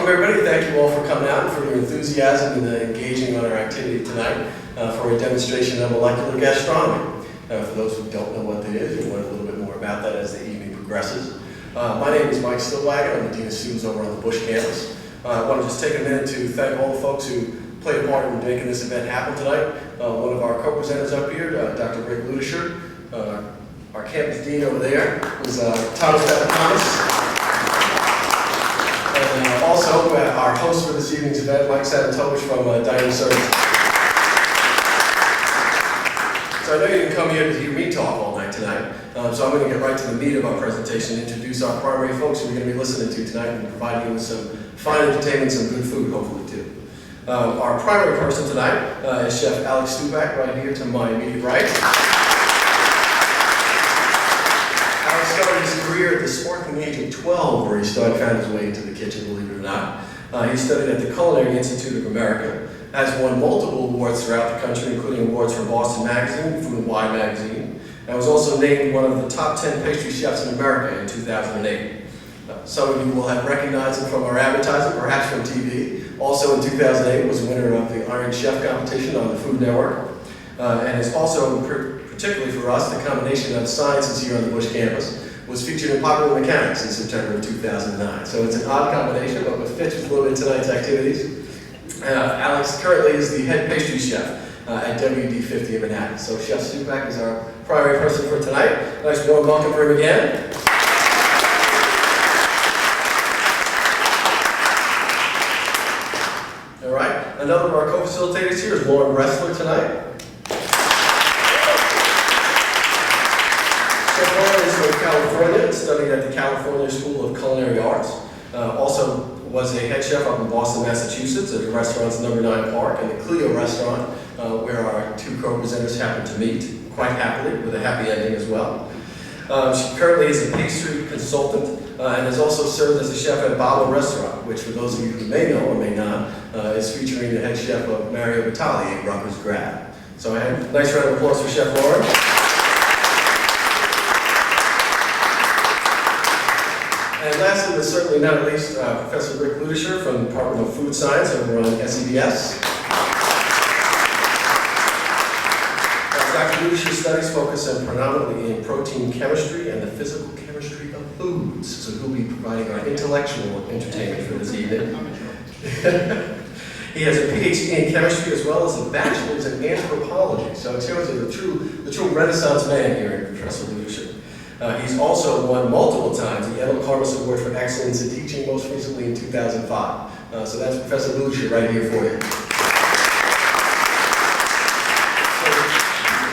welcome everybody. Thank you all for coming out and for your enthusiasm and engaging on our activity tonight for a demonstration of molecular gastronomy. For those who don't know what that is, you'll learn a little bit more about that as the evening progresses. My name is Mike Stupak. I'm the Dean of Students over on the Busch campus. I want to just take a minute to thank all the folks who played a part in making this event happen tonight. One of our co-presenters up here, Dr. Rick Ludisher, our campus dean over there, who's Thomas Thomas. And also our host for this evening's event, Mike Sabatovich from Dining Services. So I know you didn't come here to hear me talk all night tonight, so I'm going to get right to the meat of our presentation and introduce our primary folks who we're going to be listening to tonight and providing you with some fine entertainment, some good food, hopefully, too. Our primary person tonight is Chef Alex Stupak, right here to my immediate right. Alex started his career at the sparkling age of 12, where he found his way into the kitchen, believe it or not. He studied at the Culinary Institute of America, has won multiple awards throughout the country, including awards from Boston Magazine, Food and Wine Magazine, and was also named one of the top 10 pastry chefs in America in 2008. Some of you will have recognized him from our advertising, perhaps from TV. Also in 2008 was winner of the Iron Chef competition on the Food Network, and is also, particularly for us, the combination of sciences here on the Busch campus, was featured in Popular Mechanics in September of 2009. So it's an odd combination, but what fits with a little bit tonight's activities. Alex currently is the head pastry chef at WD50 in Manhattan. So Chef Stupak is our primary person for tonight. Nice warm welcome for him again. All right, another of our co-facilitators here is Lauren Ressler tonight. Chef Lauren is from California, studied at the California School of Culinary Arts. Also was a head chef up in Boston, Massachusetts at the restaurant's No. 9 Park and the Clio restaurant, where our two co-presenters happened to meet, quite happily, with a happy ending as well. She currently is a pastry consultant and has also served as a chef at Babo Restaurant, which for those of you who may know or may not, is featuring the head chef of Mario Batali, a Rutgers grad. So I have a nice round of applause for Chef Lauren. And lastly, but certainly not least, Professor Rick Ludisher from the Department of Food Science over on SEBS. Dr. Ludisher's studies focus on predominantly in protein chemistry and the physical chemistry of foods. So he'll be providing our intellectual entertainment for this evening. He has a PhD in chemistry as well as a bachelor's in anthropology. So it shows you the true Renaissance man here in Professor Ludisher. He's also won multiple times the Edel Carmus Award for Excellence in Teaching, most recently in 2005. So that's Professor Ludisher right here for you.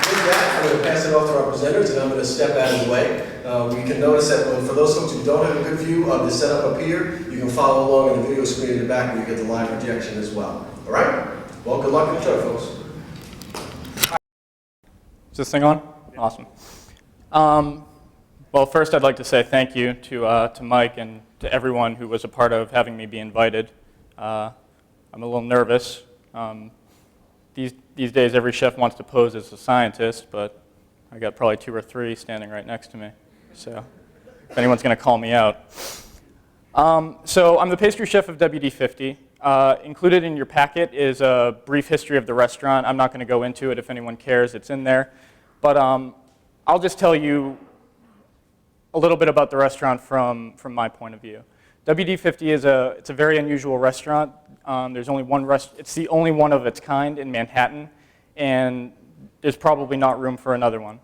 So with that, I'm going to pass it off to our presenters, and I'm going to step out of the way. We can notice that for those folks who don't have a good view of the setup up here, you can follow along in the video screen in the back where you get the live projection as well. All right? Well, good luck in the show, folks. Is this thing on? Yeah. Awesome. Well, first I'd like to say thank you to Mike and to everyone who was a part of having me be invited. I'm a little nervous. These days every chef wants to pose as a scientist, but I got probably 2 or 3 standing right next to me. So if anyone's going to call me out. So I'm the pastry chef of WD50. Included in your packet is a brief history of the restaurant. I'm not going to go into it. If anyone cares, it's in there. But I'll just tell you a little bit about the restaurant from my point of view. WD50 it's a very unusual restaurant. There's only one it's the only one of its kind in Manhattan, and there's probably not room for another one.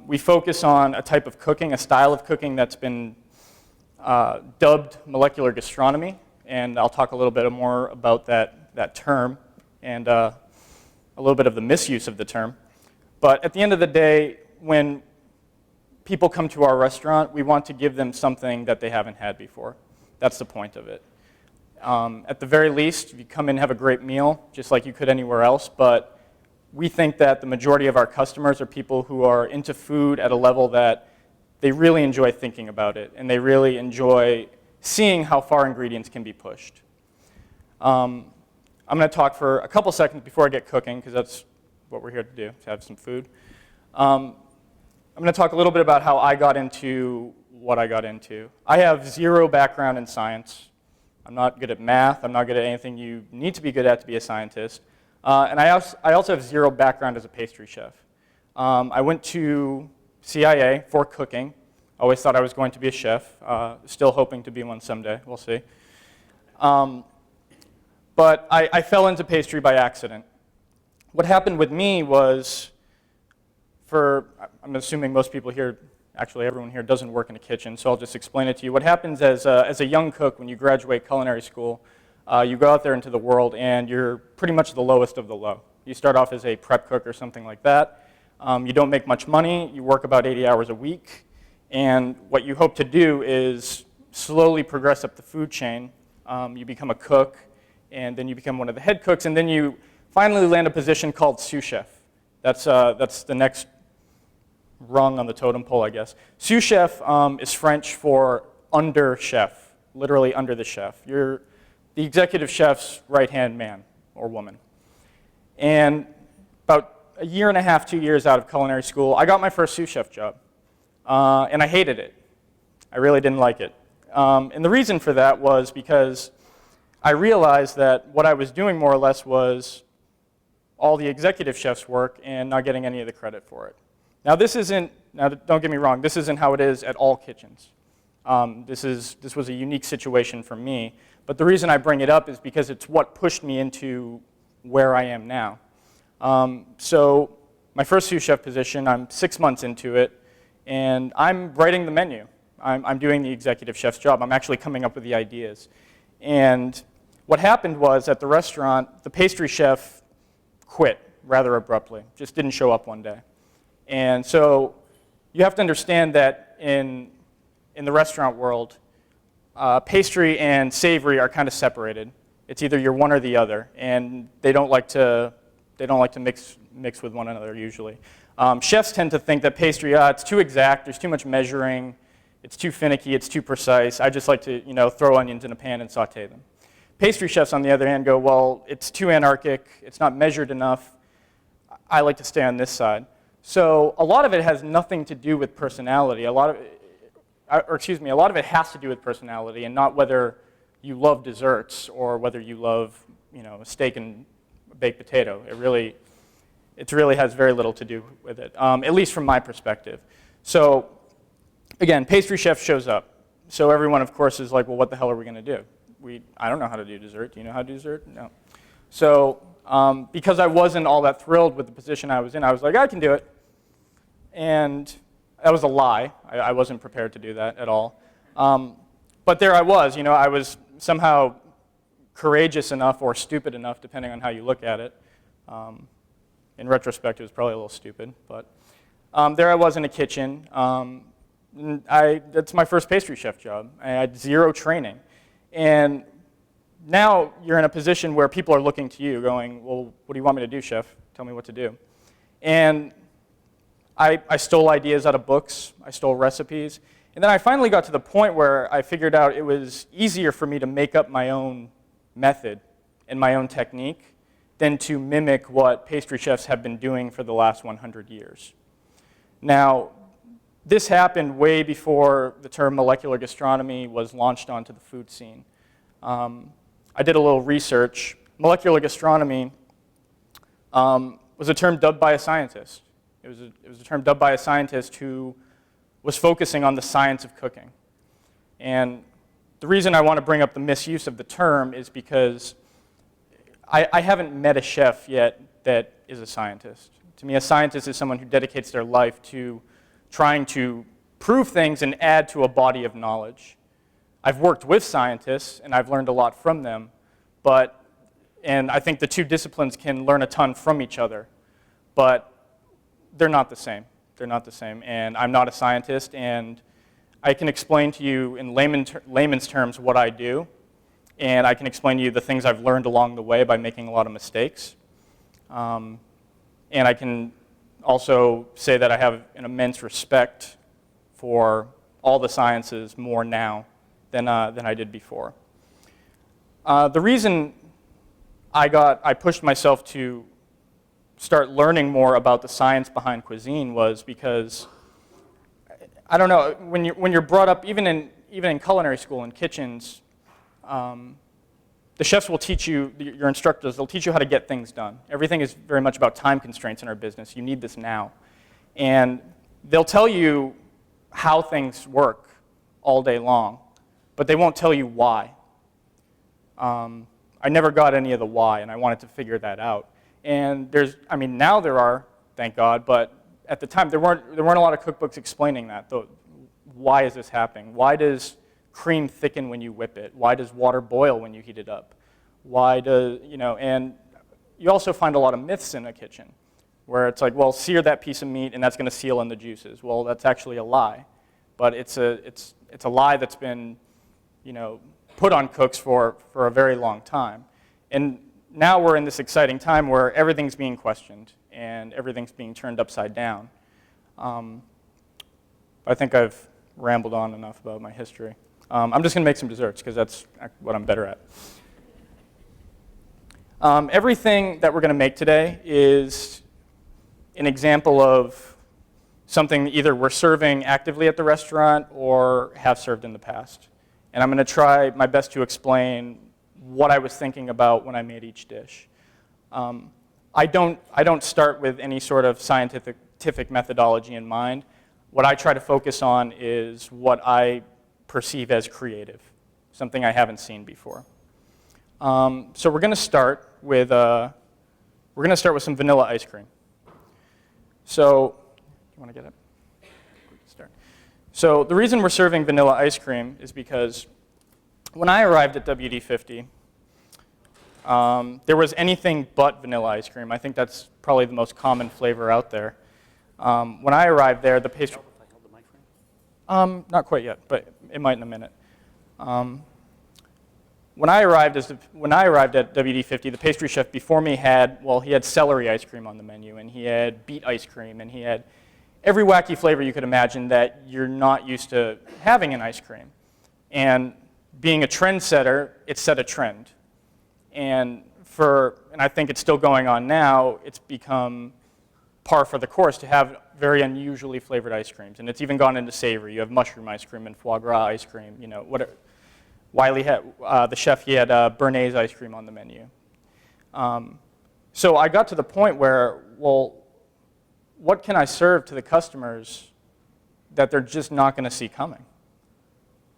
We focus on a type of cooking, a style of cooking that's been dubbed molecular gastronomy, and I'll talk a little bit more about that term and a little bit of the misuse of the term. But at the end of the day, when people come to our restaurant, we want to give them something that they haven't had before. That's the point of it. At the very least, you come in and have a great meal, just like you could anywhere else, but we think that the majority of our customers are people who are into food at a level that they really enjoy thinking about it, and they really enjoy seeing how far ingredients can be pushed. I'm going to talk for a couple seconds before I get cooking, because that's what we're here to do, to have some food. I'm going to talk a little bit about how I got into what I got into. I have 0 background in science. I'm not good at math. I'm not good at anything you need to be good at to be a scientist. And I also have zero background as a pastry chef. I went to CIA for cooking. Always thought I was going to be a chef. Still hoping to be one someday. We'll see. But I fell into pastry by accident. What happened with me was, I'm assuming most people here, actually everyone here doesn't work in a kitchen, so I'll just explain it to you. What happens as a young cook when you graduate culinary school, you go out there into the world and you're pretty much the lowest of the low. You start off as a prep cook or something like that. You don't make much money. You work about 80 hours a week. And what you hope to do is slowly progress up the food chain. You become a cook, and then you become one of the head cooks, and then you finally land a position called sous chef. That's the next rung on the totem pole, I guess. Sous chef is French for under chef, literally under the chef. You're the executive chef's right-hand man or woman. And about a year and a half, 2 years out of culinary school, I got my first sous chef job. And I hated it. I really didn't like it. And the reason for that was because I realized that what I was doing more or less was all the executive chef's work and not getting any of the credit for it. Now don't get me wrong, this isn't how it is at all kitchens. This was a unique situation for me. But the reason I bring it up is because it's what pushed me into where I am now. So my first sous chef position, I'm 6 months into it, and I'm writing the menu. I'm doing the executive chef's job. I'm actually coming up with the ideas. And what happened was at the restaurant, the pastry chef quit rather abruptly, just didn't show up one day. And so you have to understand that in the restaurant world, pastry and savory are kind of separated. It's either you're one or the other, and they don't like to mix with one another usually. Chefs tend to think that pastry, it's too exact, there's too much measuring, it's too finicky, it's too precise. I just like to, throw onions in a pan and saute them. Pastry chefs, on the other hand, go, well, it's too anarchic, it's not measured enough. I like to stay on this side. So a lot of it has nothing to do with personality. A lot of it has to do with personality and not whether you love desserts or whether you love, a steak and baked potato. It really has very little to do with it, at least from my perspective. So again, pastry chef shows up. So everyone, of course, is like, well, what the hell are we going to do? I don't know how to do dessert. Do you know how to do dessert? No. So because I wasn't all that thrilled with the position I was in, I was like, I can do it. And that was a lie. I wasn't prepared to do that at all. But there I was. I was somehow courageous enough or stupid enough, depending on how you look at it. In retrospect, it was probably a little stupid. But there I was in a kitchen. That's my first pastry chef job. I had zero training. And now you're in a position where people are looking to you going, well, what do you want me to do, chef? Tell me what to do. And I stole ideas out of books. I stole recipes. And then I finally got to the point where I figured out it was easier for me to make up my own method and my own technique than to mimic what pastry chefs have been doing for the last 100 years. Now, this happened way before the term molecular gastronomy was launched onto the food scene. I did a little research. Molecular gastronomy was a term dubbed by a scientist. It was a term dubbed by a scientist who was focusing on the science of cooking. And the reason I want to bring up the misuse of the term is because I haven't met a chef yet that is a scientist. To me, a scientist is someone who dedicates their life to trying to prove things and add to a body of knowledge. I've worked with scientists, and I've learned a lot from them, and I think the two disciplines can learn a ton from each other, but they're not the same. They're not the same, and I'm not a scientist, and I can explain to you in layman's terms what I do, and I can explain to you the things I've learned along the way by making a lot of mistakes. And I can also say that I have an immense respect for all the sciences more now than I did before. The reason I pushed myself to start learning more about the science behind cuisine was because, I don't know, when you're brought up, even in culinary school, in kitchens, the chefs will teach you, your instructors, they'll teach you how to get things done. Everything is very much about time constraints in our business. You need this now. And they'll tell you how things work all day long, but they won't tell you why. I never got any of the why, and I wanted to figure that out. And now there are, thank God, but at the time there weren't a lot of cookbooks explaining that. Why is this happening? Why does cream thicken when you whip it? Why does water boil when you heat it up? And you also find a lot of myths in a kitchen where it's like, well, sear that piece of meat and that's going to seal in the juices. Well, that's actually a lie. But it's a lie that's been, put on cooks for a very long time. And now we're in this exciting time where everything's being questioned and everything's being turned upside down. I think I've rambled on enough about my history. I'm just going to make some desserts because that's what I'm better at. Everything that we're going to make today is an example of something either we're serving actively at the restaurant or have served in the past. And I'm going to try my best to explain what I was thinking about when I made each dish. I don't start with any sort of scientific methodology in mind. What I try to focus on is what I perceive as creative, something I haven't seen before. So we're going to start with some vanilla ice cream. So, you want to get it? Start. So the reason we're serving vanilla ice cream is because when I arrived at WD-50, there was anything but vanilla ice cream. I think that's probably the most common flavor out there. When I arrived there, the pastry... Not quite yet, but it might in a minute. When I arrived at WD-50, the pastry chef before me had celery ice cream on the menu, and he had beet ice cream, and he had every wacky flavor you could imagine that you're not used to having in ice cream. And being a trendsetter, it set a trend. And I think it's still going on now, it's become par for the course to have very unusually flavored ice creams. And it's even gone into savory. You have mushroom ice cream and foie gras ice cream, whatever. Wiley had, the chef, he had Bernays ice cream on the menu. So I got to the point where, well, what can I serve to the customers that they're just not going to see coming?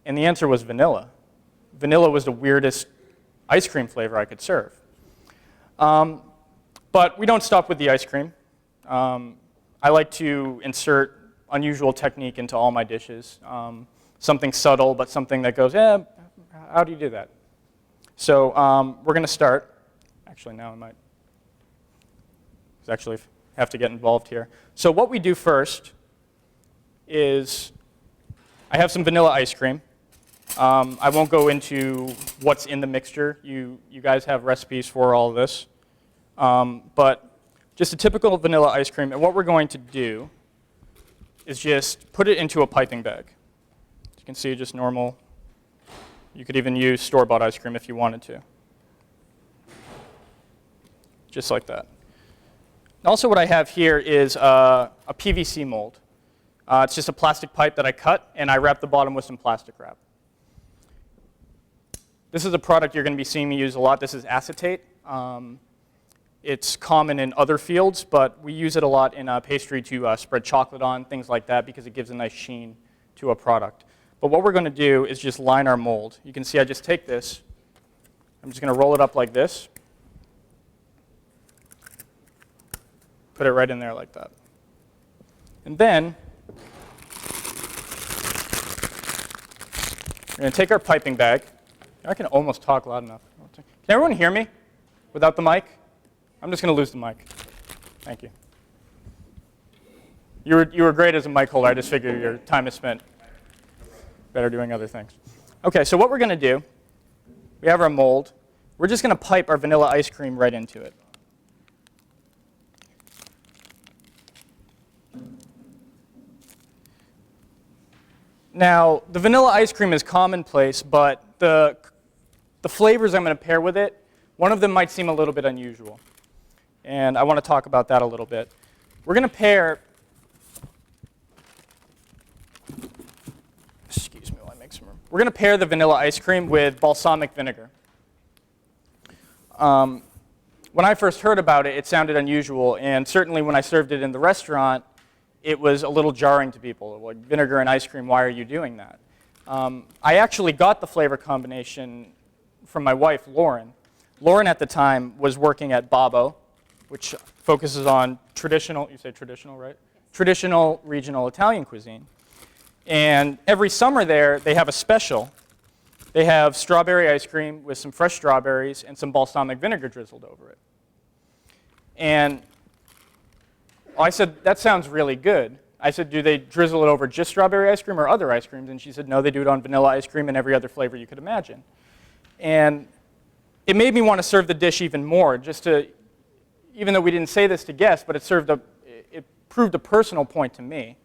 And the answer was vanilla. Vanilla was the weirdest ice cream flavor I could serve. But we don't stop with the ice cream. I like to insert unusual technique into all my dishes. Something subtle, but something that goes, how do you do that? So we're going to start. Actually, now I might actually have to get involved here. So what we do first is I have some vanilla ice cream. I won't go into what's in the mixture. You guys have recipes for all of this. But just a typical vanilla ice cream. And what we're going to do is just put it into a piping bag. As you can see, just normal. You could even use store-bought ice cream if you wanted to. Just like that. Also what I have here is a PVC mold. It's just a plastic pipe that I cut, and I wrap the bottom with some plastic wrap. This is a product you're going to be seeing me use a lot. This is acetate. It's common in other fields, but we use it a lot in pastry to spread chocolate on, things like that, because it gives a nice sheen to a product. But what we're going to do is just line our mold. You can see I just take this. I'm just going to roll it up like this. Put it right in there like that. And then we're going to take our piping bag. I can almost talk loud enough. Can everyone hear me without the mic? I'm just going to lose the mic. Thank you. You were great as a mic holder. I just figured your time is spent better doing other things. Okay, so what we're going to do, we have our mold. We're just going to pipe our vanilla ice cream right into it. Now, the vanilla ice cream is commonplace, but the flavors I'm going to pair with it, one of them might seem a little bit unusual. And I want to talk about that a little bit. We're going to pair, excuse me while I make some room. we're going to pair the vanilla ice cream with balsamic vinegar. When I first heard about it, it sounded unusual, and certainly when I served it in the restaurant, it was a little jarring to people. Like, vinegar and ice cream, why are you doing that? I actually got the flavor combination from my wife, Lauren. Lauren at the time was working at Babbo, which focuses on traditional, you say traditional, right? Traditional regional Italian cuisine. And every summer there, they have a special. They have strawberry ice cream with some fresh strawberries and some balsamic vinegar drizzled over it. And I said, that sounds really good. I said, do they drizzle it over just strawberry ice cream or other ice creams? And she said, no, they do it on vanilla ice cream and every other flavor you could imagine. And it made me want to serve the dish even more, just to, even though we didn't say this to guests, but it proved a personal point to me,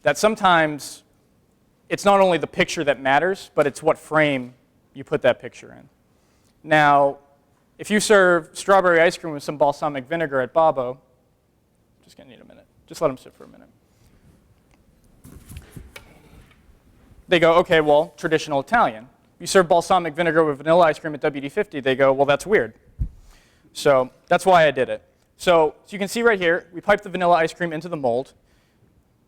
that sometimes it's not only the picture that matters, but it's what frame you put that picture in. Now, if you serve strawberry ice cream with some balsamic vinegar at Babbo, just gonna need a minute. Just let them sit for a minute. They go, okay, well, traditional Italian. You serve balsamic vinegar with vanilla ice cream at WD-50, they go, well, that's weird. So that's why I did it. So you can see right here, we piped the vanilla ice cream into the mold.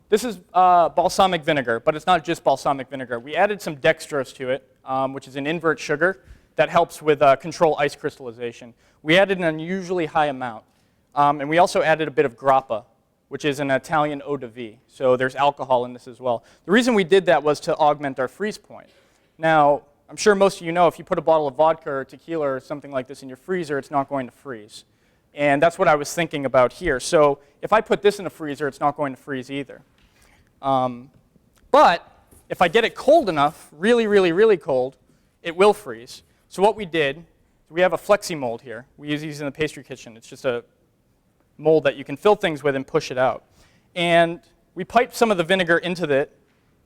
This is balsamic vinegar, but it's not just balsamic vinegar. We added some dextrose to it, which is an invert sugar that helps with control ice crystallization. We added an unusually high amount. And we also added a bit of grappa, which is an Italian eau de vie. So there's alcohol in this as well. The reason we did that was to augment our freeze point. Now, I'm sure most of you know if you put a bottle of vodka or tequila or something like this in your freezer, it's not going to freeze. And that's what I was thinking about here. So if I put this in a freezer, it's not going to freeze either. But if I get it cold enough, really, really, really cold, it will freeze. So what we did, we have a flexi mold here. We use these in the pastry kitchen. It's just a mold that you can fill things with and push it out. And we piped some of the vinegar into it,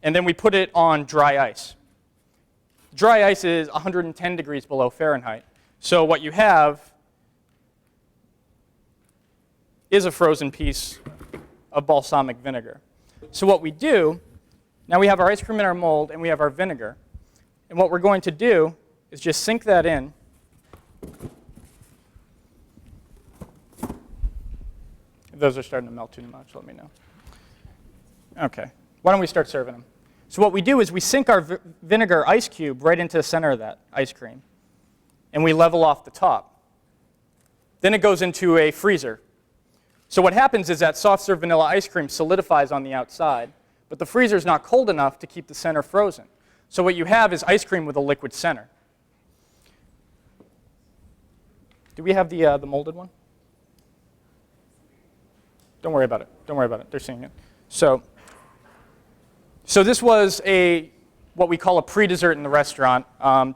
and then we put it on dry ice. Dry ice is 110 degrees below Fahrenheit. So what you have is a frozen piece of balsamic vinegar. So what we do, now we have our ice cream in our mold and we have our vinegar. And what we're going to do is just sink that in. If those are starting to melt too much, let me know. Okay, why don't we start serving them? So what we do is we sink our vinegar ice cube right into the center of that ice cream, and we level off the top. Then it goes into a freezer. So what happens is that soft serve vanilla ice cream solidifies on the outside, but the freezer is not cold enough to keep the center frozen. So what you have is ice cream with a liquid center. Do we have the molded one? Don't worry about it. Don't worry about it. They're seeing it. So this was what we call a pre-dessert in the restaurant.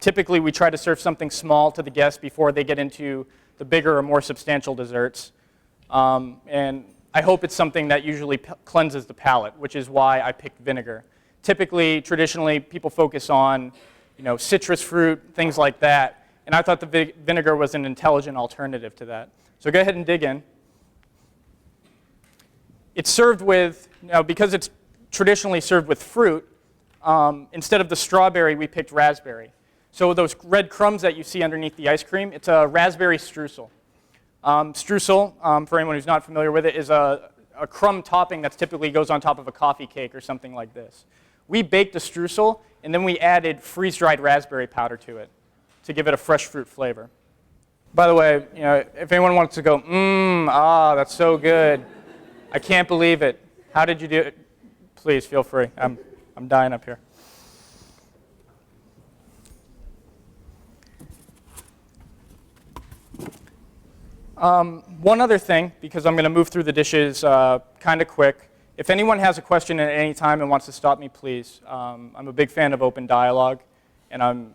Typically, we try to serve something small to the guests before they get into the bigger or more substantial desserts. And I hope it's something that usually cleanses the palate, which is why I picked vinegar. Typically, traditionally, people focus on citrus fruit, things like that. And I thought the vinegar was an intelligent alternative to that. So go ahead and dig in. It's served with, because it's traditionally served with fruit, instead of the strawberry, we picked raspberry. So those red crumbs that you see underneath the ice cream, it's a raspberry streusel. Streusel, for anyone who's not familiar with it, is a crumb topping that typically goes on top of a coffee cake or something like this. We baked the streusel, and then we added freeze-dried raspberry powder to it to give it a fresh fruit flavor. By the way, if anyone wants to go, that's so good. I can't believe it. How did you do it? Please feel free. I'm dying up here. One other thing, because I'm going to move through the dishes kind of quick. If anyone has a question at any time and wants to stop me, please. I'm a big fan of open dialogue, and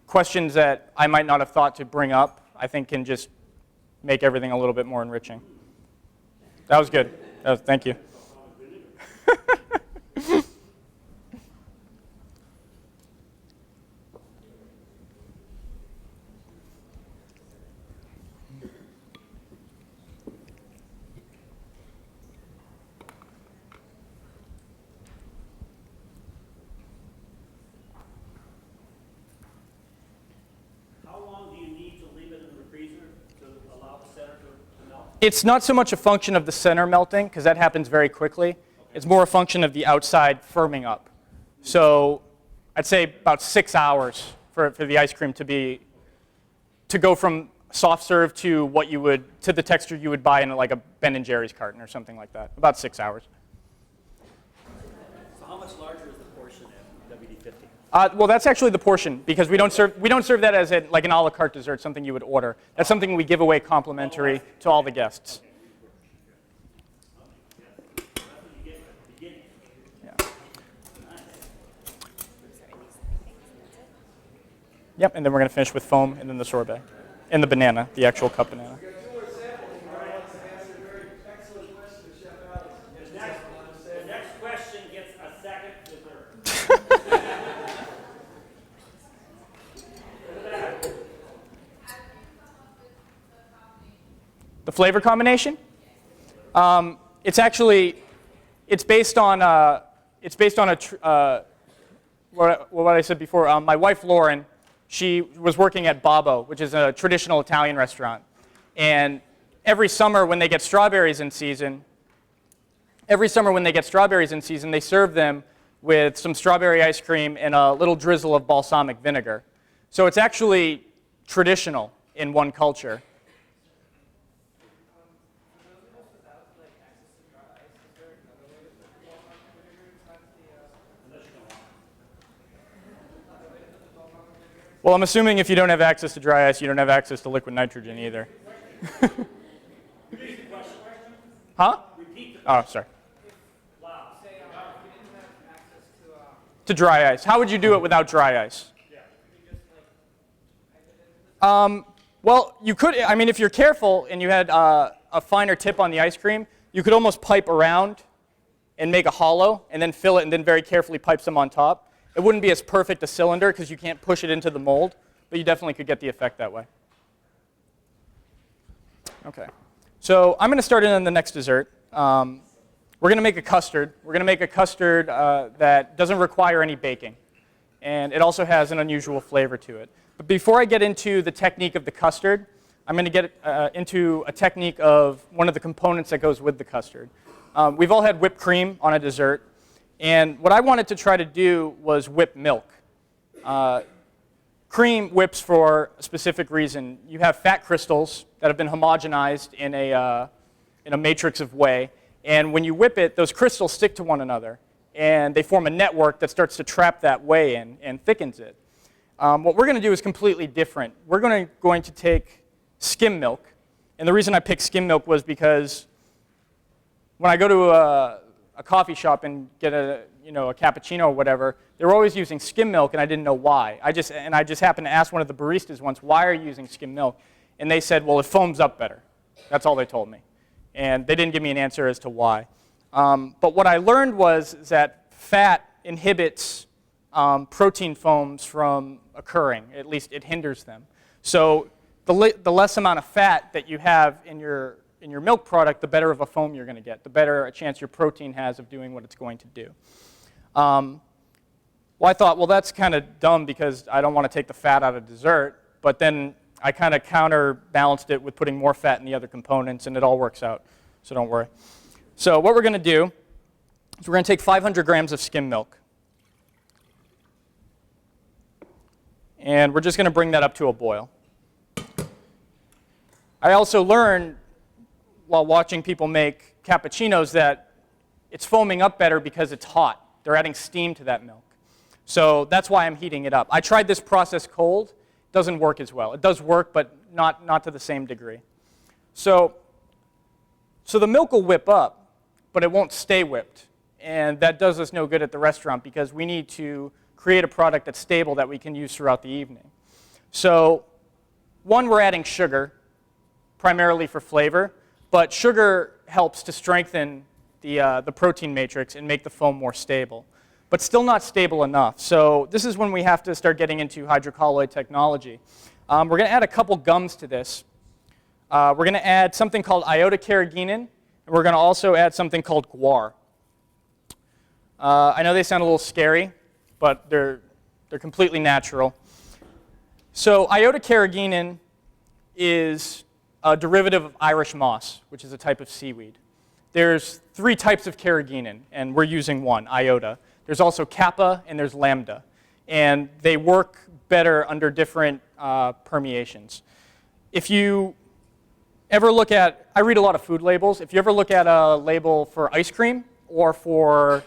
questions that I might not have thought to bring up, I think can just make everything a little bit more enriching. That was good. Thank you. It's not so much a function of the center melting, because that happens very quickly. It's more a function of the outside firming up. So I'd say about 6 hours for the ice cream to go from soft serve to the texture you would buy in like a Ben & Jerry's carton or something like that. About 6 hours. So how much larger is the portion at WD-50? Well, that's actually the portion, because we don't serve that as like an a la carte dessert, something you would order. That's something we give away complimentary to all the guests. Yep, and then we're going to finish with foam and then the sorbet. And the banana, the actual cup banana. The next question gets a second dessert. The flavor combination? It's based on what I said before. My wife Lauren, she was working at Babbo, which is a traditional Italian restaurant. And every summer when they get strawberries in season, they serve them with some strawberry ice cream and a little drizzle of balsamic vinegar. So it's actually traditional in one culture. Well, I'm assuming if you don't have access to dry ice, you don't have access to liquid nitrogen either. Repeat the question. Huh? Repeat the Oh, sorry. Wow. To dry ice. How would you do it without dry ice? Well, you could, I mean, if you're careful and you had a finer tip on the ice cream, you could almost pipe around and make a hollow and then fill it and then very carefully pipe some on top. It wouldn't be as perfect a cylinder because you can't push it into the mold, but you definitely could get the effect that way. Okay, so I'm going to start in on the next dessert. We're going to make a custard. We're going to make a custard that doesn't require any baking, and it also has an unusual flavor to it. But before I get into the technique of the custard, I'm going to get into a technique of one of the components that goes with the custard. We've all had whipped cream on a dessert. And what I wanted to try to do was whip milk. Cream whips for a specific reason. You have fat crystals that have been homogenized in a matrix of whey. And when you whip it, those crystals stick to one another. And they form a network that starts to trap that whey in and thickens it. What we're going to do is completely different. We're going to take skim milk. And the reason I picked skim milk was because when I go to a coffee shop and get a cappuccino or whatever, they were always using skim milk, and I didn't know why. I just happened to ask one of the baristas once, why are you using skim milk? And they said, well, it foams up better. That's all they told me. And they didn't give me an answer as to why. But what I learned was that fat inhibits protein foams from occurring. At least it hinders them. So the less amount of fat that you have in your milk product, the better of a foam you're going to get, the better a chance your protein has of doing what it's going to do. Well, I thought, well, that's kind of dumb because I don't want to take the fat out of dessert, but then I kind of counterbalanced it with putting more fat in the other components, and it all works out, so don't worry. So what we're going to do is we're going to take 500 grams of skim milk, and we're just going to bring that up to a boil. I also learned while watching people make cappuccinos that it's foaming up better because it's hot. They're adding steam to that milk. So that's why I'm heating it up. I tried this process cold. It doesn't work as well. It does work, but not to the same degree. So the milk will whip up, but it won't stay whipped. And that does us no good at the restaurant because we need to create a product that's stable that we can use throughout the evening. So one, we're adding sugar, primarily for flavor. But sugar helps to strengthen the protein matrix and make the foam more stable, but still not stable enough. So this is when we have to start getting into hydrocolloid technology. We're going to add a couple gums to this. We're going to add something called iota-carrageenan, and we're going to also add something called guar. I know they sound a little scary, but they're completely natural. So iota-carrageenan is a derivative of Irish moss, which is a type of seaweed. There's 3 types of carrageenan, and we're using one, iota. There's also kappa and there's lambda. And they work better under different permeations. If you ever look at, I read a lot of food labels. If you ever look at a label for ice cream or for,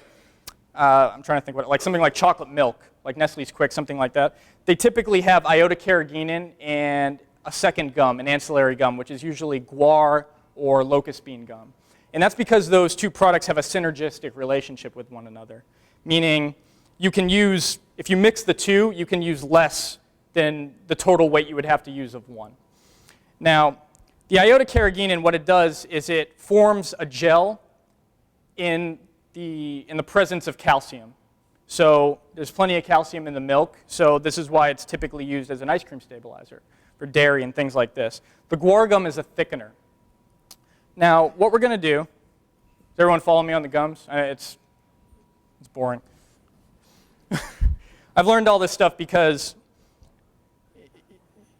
I'm trying to think what, like something like chocolate milk, like Nestle's Quick, something like that, they typically have iota carrageenan and a second gum, an ancillary gum, which is usually guar or locust bean gum. And that's because those 2 products have a synergistic relationship with one another, meaning you can use, if you mix the 2, you can use less than the total weight you would have to use of one. Now, the iota carrageenan, what it does is it forms a gel in the presence of calcium. So there's plenty of calcium in the milk, so this is why it's typically used as an ice cream stabilizer for dairy and things like this. The guar gum is a thickener. Now, what we're going to do, does everyone follow me on the gums? It's boring. I've learned all this stuff because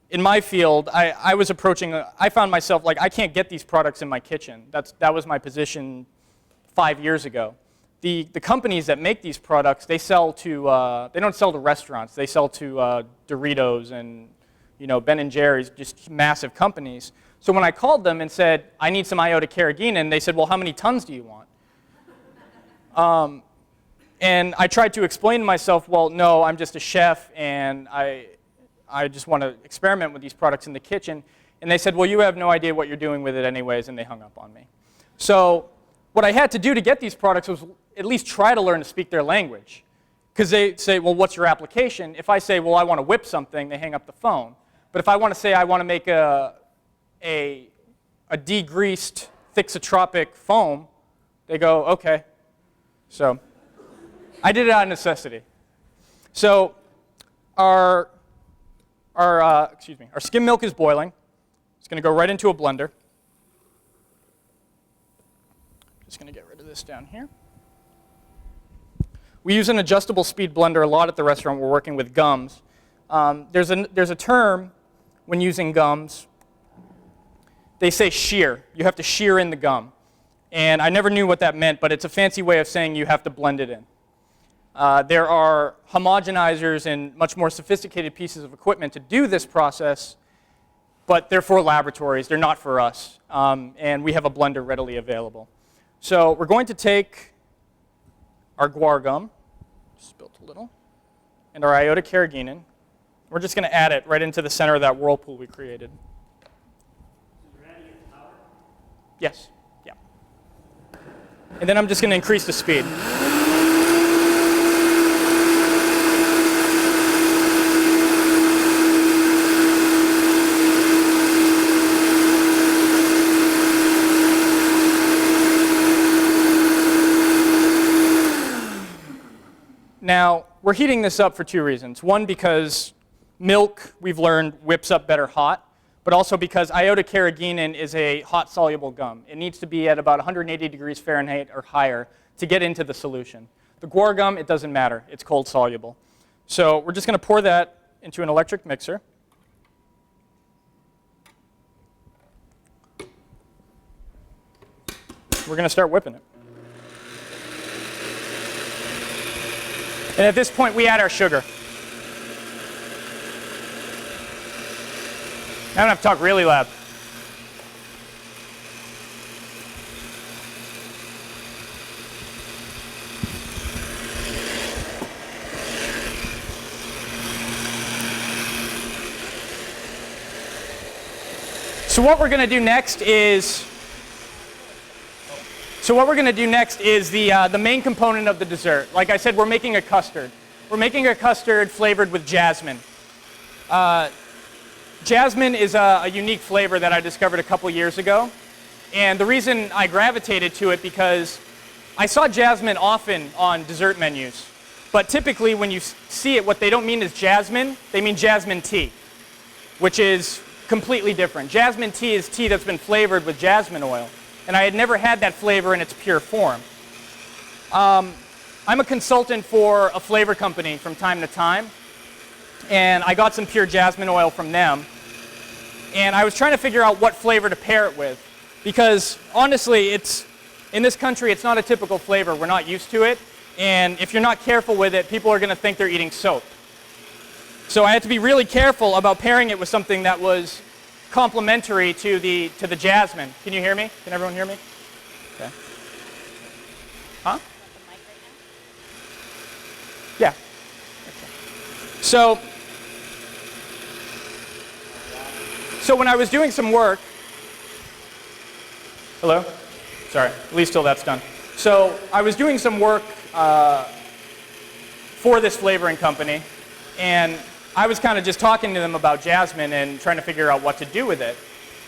in my field, I was approaching, I found myself like, I can't get these products in my kitchen. That was my position 5 years ago. The companies that make these products, they sell to, they don't sell to restaurants. They sell to Doritos and Ben & Jerry's, just massive companies. So when I called them and said, I need some iota carrageenan, they said, well, how many tons do you want? And I tried to explain to myself, well, no, I'm just a chef, and I just want to experiment with these products in the kitchen. And they said, well, you have no idea what you're doing with it anyways, and they hung up on me. So what I had to do to get these products was at least try to learn to speak their language. Because they say, well, what's your application? If I say, well, I want to whip something, they hang up the phone. But if I want to say I want to make a degreased thixotropic foam, they go, okay. So I did it out of necessity. So our skim milk is boiling. It's going to go right into a blender. Just going to get rid of this down here. We use an adjustable speed blender a lot at the restaurant. We're working with gums. There's a term when using gums. They say shear. You have to shear in the gum. And I never knew what that meant, but it's a fancy way of saying you have to blend it in. There are homogenizers and much more sophisticated pieces of equipment to do this process, but they're for laboratories. They're not for us. And we have a blender readily available. So we're going to take our guar gum, spilt a little, and our iota carrageenan. We're just going to add it right into the center of that whirlpool we created. Yes. Yeah. And then I'm just going to increase the speed. Now, we're heating this up for 2 reasons. One, because milk, we've learned, whips up better hot, but also because iota carrageenan is a hot-soluble gum. It needs to be at about 180 degrees Fahrenheit or higher to get into the solution. The guar gum, it doesn't matter. It's cold-soluble. So we're just going to pour that into an electric mixer. We're going to start whipping it. And at this point, we add our sugar. I don't have to talk really loud. So what we're going to do next is the main component of the dessert. Like I said, we're making a custard. We're making a custard flavored with jasmine. Jasmine is a unique flavor that I discovered a couple years ago. And the reason I gravitated to it because I saw jasmine often on dessert menus. But typically when you see it, what they don't mean is jasmine, they mean jasmine tea, which is completely different. Jasmine tea is tea that's been flavored with jasmine oil. And I had never had that flavor in its pure form. I'm a consultant for a flavor company from time to time. And I got some pure jasmine oil from them. And I was trying to figure out what flavor to pair it with. Because honestly, in this country, it's not a typical flavor. We're not used to it. And if you're not careful with it, people are going to think they're eating soap. So I had to be really careful about pairing it with something that was complementary to the jasmine. Can you hear me? Can everyone hear me? Okay. Huh? Yeah. Okay. So when I was doing some work, hello? Sorry, at least till that's done. So I was doing some work for this flavoring company, and I was kind of just talking to them about jasmine and trying to figure out what to do with it.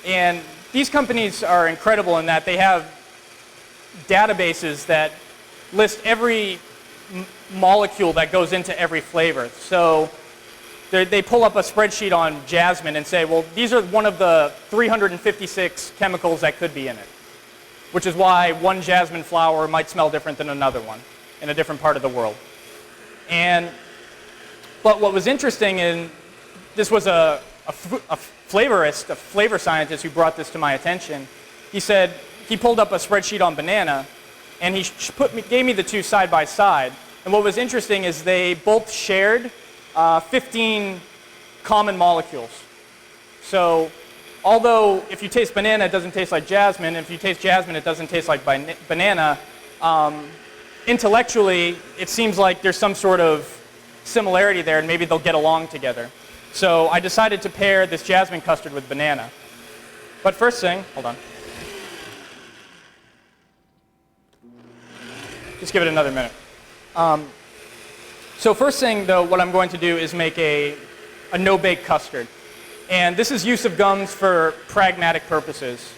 And these companies are incredible in that they have databases that list every molecule that goes into every flavor. So they pull up a spreadsheet on jasmine and say, well, these are one of the 356 chemicals that could be in it, which is why one jasmine flower might smell different than another one in a different part of the world. But what was interesting, and this was a flavorist, a flavor scientist who brought this to my attention. He said he pulled up a spreadsheet on banana, and he gave me the two side by side. And what was interesting is they both shared 15 common molecules. So although if you taste banana, it doesn't taste like jasmine, and if you taste jasmine, it doesn't taste like banana, intellectually, it seems like there's some sort of similarity there, and maybe they'll get along together. So I decided to pair this jasmine custard with banana. But first thing, hold on. Just give it another minute. So first thing, though, what I'm going to do is make a no-bake custard. And this is use of gums for pragmatic purposes.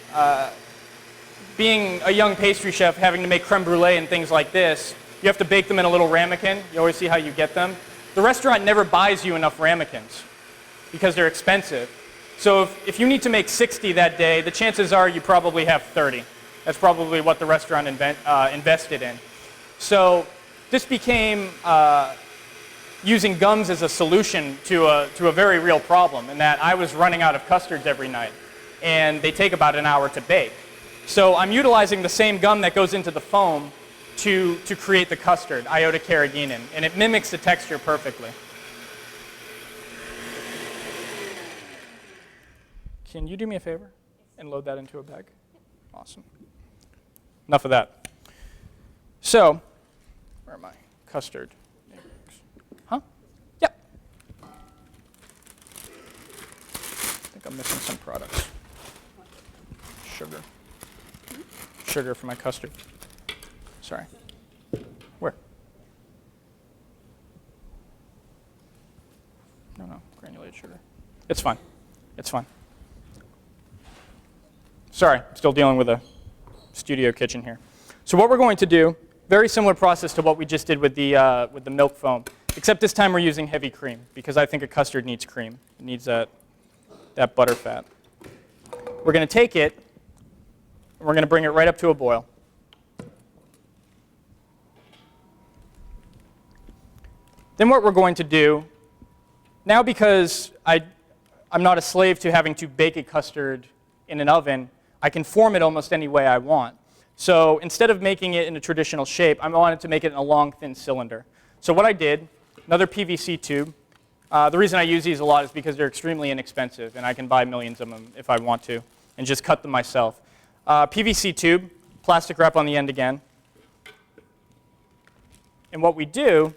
Being a young pastry chef, having to make creme brulee and things like this, you have to bake them in a little ramekin. You always see how you get them. The restaurant never buys you enough ramekins because they're expensive. So if you need to make 60 that day, the chances are you probably have 30. That's probably what the restaurant invested in. So this became using gums as a solution to a very real problem, in that I was running out of custards every night, and they take about an hour to bake. So I'm utilizing the same gum that goes into the foam to create the custard, iota carrageenan, and it mimics the texture perfectly. Can you do me a favor and load that into a bag? Awesome. Enough of that. So, where am I? Custard. Huh? Yep. I think I'm missing some products. Sugar. Sugar for my custard. Sorry. Where? No, granulated sugar. It's fine. It's fine. Sorry, still dealing with a studio kitchen here. So what we're going to do, very similar process to what we just did with the milk foam, except this time we're using heavy cream, because I think a custard needs cream. It needs that butter fat. We're going to take it, and we're going to bring it right up to a boil. Then what we're going to do, now because I'm not a slave to having to bake a custard in an oven, I can form it almost any way I want. So instead of making it in a traditional shape, I wanted to make it in a long, thin cylinder. So what I did, another PVC tube. The reason I use these a lot is because they're extremely inexpensive, and I can buy millions of them if I want to, and just cut them myself. PVC tube, plastic wrap on the end again. And what we do,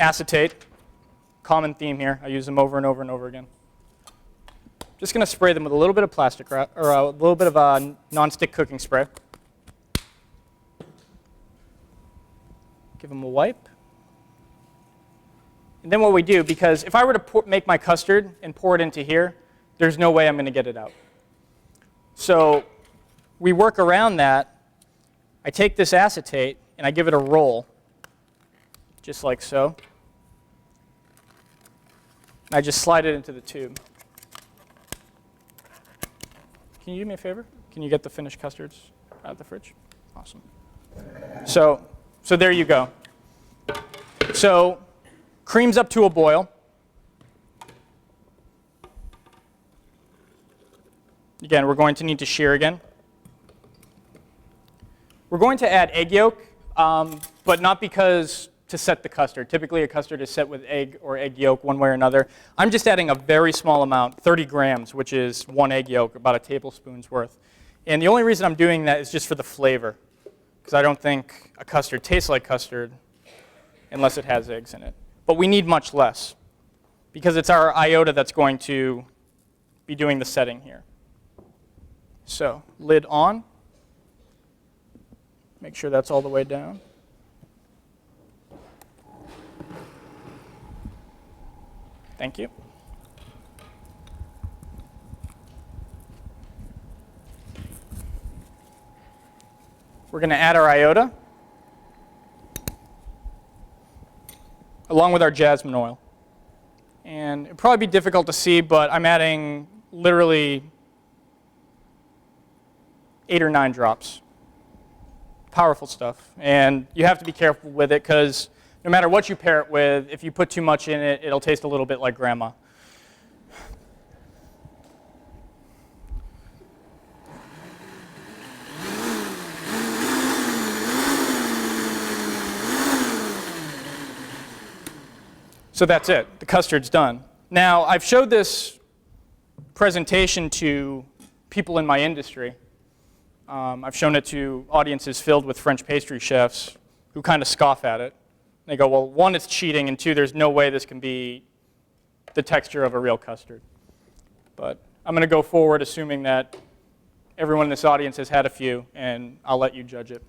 acetate, common theme here. I use them over and over and over again. Just going to spray them with a little bit of plastic wrap, or a little bit of non-stick cooking spray. Give them a wipe. And then what we do, because if I were to make my custard and pour it into here, there's no way I'm going to get it out. So we work around that. I take this acetate and I give it a roll, just like so. And I just slide it into the tube. Can you do me a favor? Can you get the finished custards out of the fridge? Awesome. So there you go. So cream's up to a boil. Again, we're going to need to shear again. We're going to add egg yolk, but not because to set the custard. Typically, a custard is set with egg or egg yolk one way or another. I'm just adding a very small amount, 30 grams, which is 1 egg yolk, about a tablespoon's worth. And the only reason I'm doing that is just for the flavor, because I don't think a custard tastes like custard unless it has eggs in it. But we need much less, because it's our iota that's going to be doing the setting here. So, lid on. Make sure that's all the way down. Thank you. We're going to add our iota along with our jasmine oil. And it'll probably be difficult to see, but I'm adding literally 8 or 9 drops. Powerful stuff. And you have to be careful with it because no matter what you pair it with, if you put too much in it, it'll taste a little bit like grandma. So that's it. The custard's done. Now, I've showed this presentation to people in my industry. I've shown it to audiences filled with French pastry chefs who kind of scoff at it. They go, well, 1, it's cheating, and 2, there's no way this can be the texture of a real custard. But I'm going to go forward assuming that everyone in this audience has had a few, and I'll let you judge it.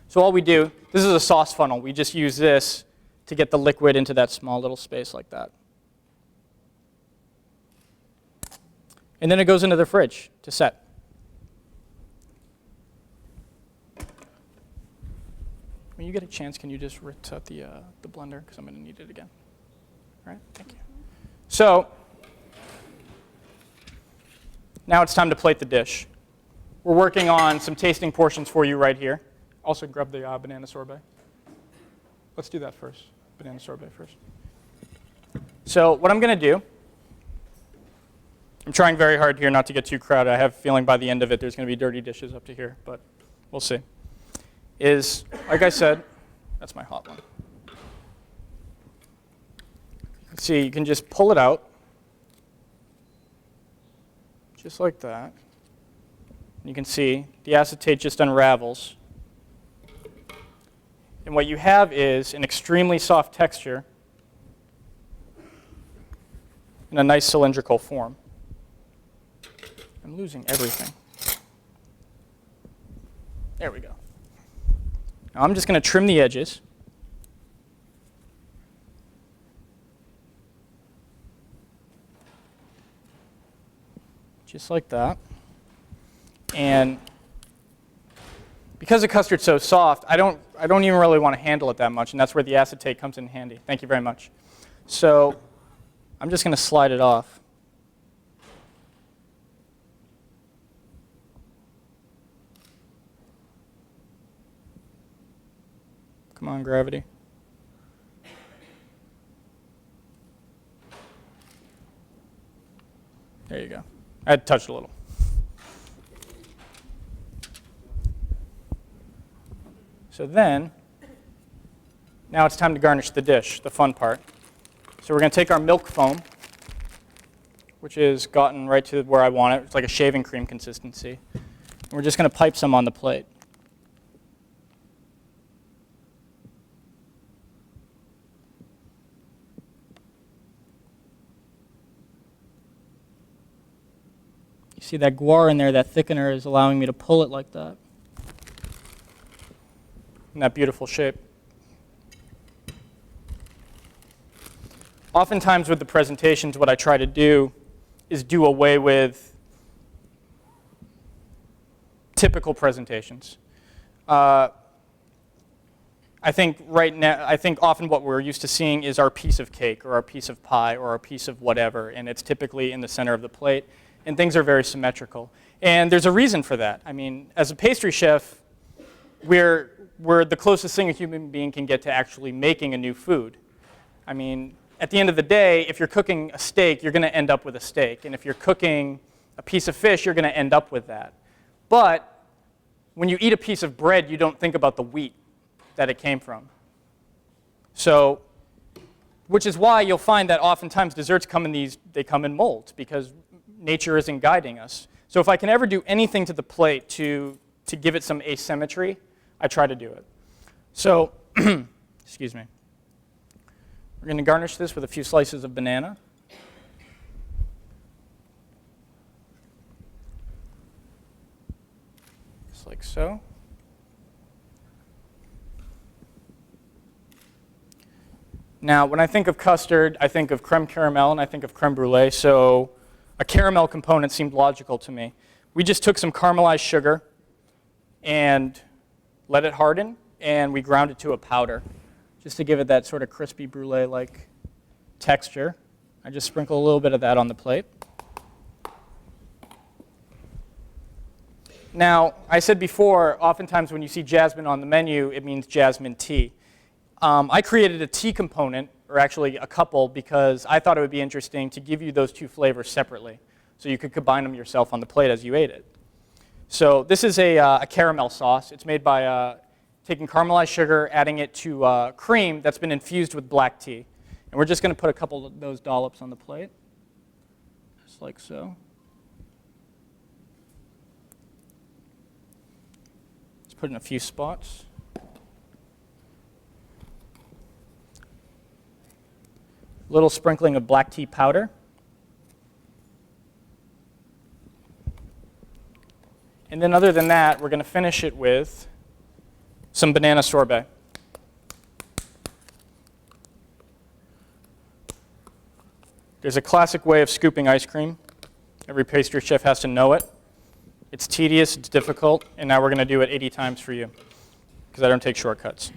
So all we do, this is a sauce funnel. We just use this to get the liquid into that small little space like that. And then it goes into the fridge to set. When you get a chance, can you just reset the blender? Because I'm going to need it again. All right, thank you. So now it's time to plate the dish. We're working on some tasting portions for you right here. Also grab the banana sorbet. Let's do that first. Banana sorbet first. So what I'm going to do, I'm trying very hard here not to get too crowded. I have a feeling by the end of it there's going to be dirty dishes up to here, but we'll see. Is, like I said, that's my hot one. See, you can just pull it out, just like that. And you can see the acetate just unravels. And what you have is an extremely soft texture in a nice cylindrical form. I'm losing everything. There we go. Now I'm just going to trim the edges. Just like that. And because the custard's so soft, I don't even really want to handle it that much, and that's where the acetate comes in handy. Thank you very much. So I'm just going to slide it off. Come on, gravity. There you go. I had to touch it a little. So then, now it's time to garnish the dish, the fun part. So we're going to take our milk foam, which is gotten right to where I want it. It's like a shaving cream consistency. And we're just going to pipe some on the plate. You see that guar in there, that thickener is allowing me to pull it like that. In that beautiful shape. Oftentimes with the presentations, what I try to do is do away with typical presentations. I think often what we're used to seeing is our piece of cake or our piece of pie or our piece of whatever, and it's typically in the center of the plate, and things are very symmetrical. And there's a reason for that. I mean, as a pastry chef, we're the closest thing a human being can get to actually making a new food. I mean, at the end of the day, if you're cooking a steak, you're going to end up with a steak. And if you're cooking a piece of fish, you're going to end up with that. But when you eat a piece of bread, you don't think about the wheat that it came from. So, which is why you'll find that oftentimes desserts come in molds, because nature isn't guiding us. So if I can ever do anything to the plate to give it some asymmetry, I try to do it. So, excuse me. We're going to garnish this with a few slices of banana. Just like so. Now, when I think of custard, I think of creme caramel and I think of creme brulee, so a caramel component seemed logical to me. We just took some caramelized sugar and let it harden, and we ground it to a powder, just to give it that sort of crispy brulee-like texture. I just sprinkle a little bit of that on the plate. Now, I said before, oftentimes when you see jasmine on the menu, it means jasmine tea. I created a tea component, or actually a couple, because I thought it would be interesting to give you those two flavors separately, so you could combine them yourself on the plate as you ate it. So this is a caramel sauce. It's made by taking caramelized sugar, adding it to cream that's been infused with black tea. And we're just going to put a couple of those dollops on the plate, just like so. Let's put in a few spots. Little sprinkling of black tea powder. And then other than that, we're going to finish it with some banana sorbet. There's a classic way of scooping ice cream. Every pastry chef has to know it. It's tedious, it's difficult, and now we're going to do it 80 times for you, because I don't take shortcuts.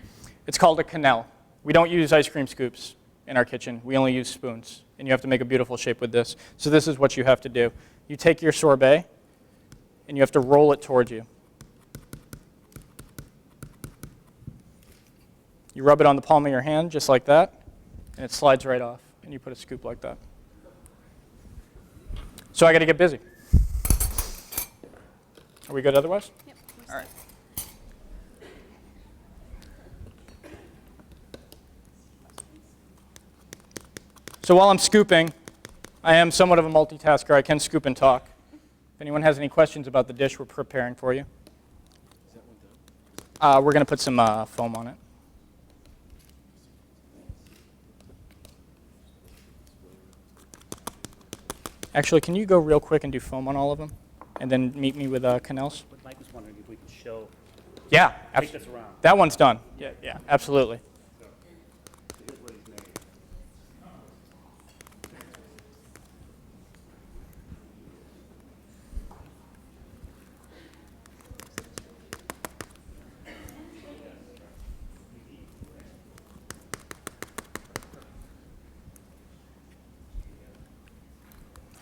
It's called a quenelle. We don't use ice cream scoops in our kitchen. We only use spoons, and you have to make a beautiful shape with this. So this is what you have to do. You take your sorbet, and you have to roll it towards you. You rub it on the palm of your hand, just like that, and it slides right off, and you put a scoop like that. So I got to get busy. Are we good otherwise? Yep. All right. So while I'm scooping, I am somewhat of a multitasker. I can scoop and talk. If anyone has any questions about the dish we're preparing for you. We're going to put some foam on it. Actually, can you go real quick and do foam on all of them? And then meet me with quenelles? But Mike was wondering if we could show, Yeah. take this around. That one's done. Yeah, absolutely. Here's what he's made.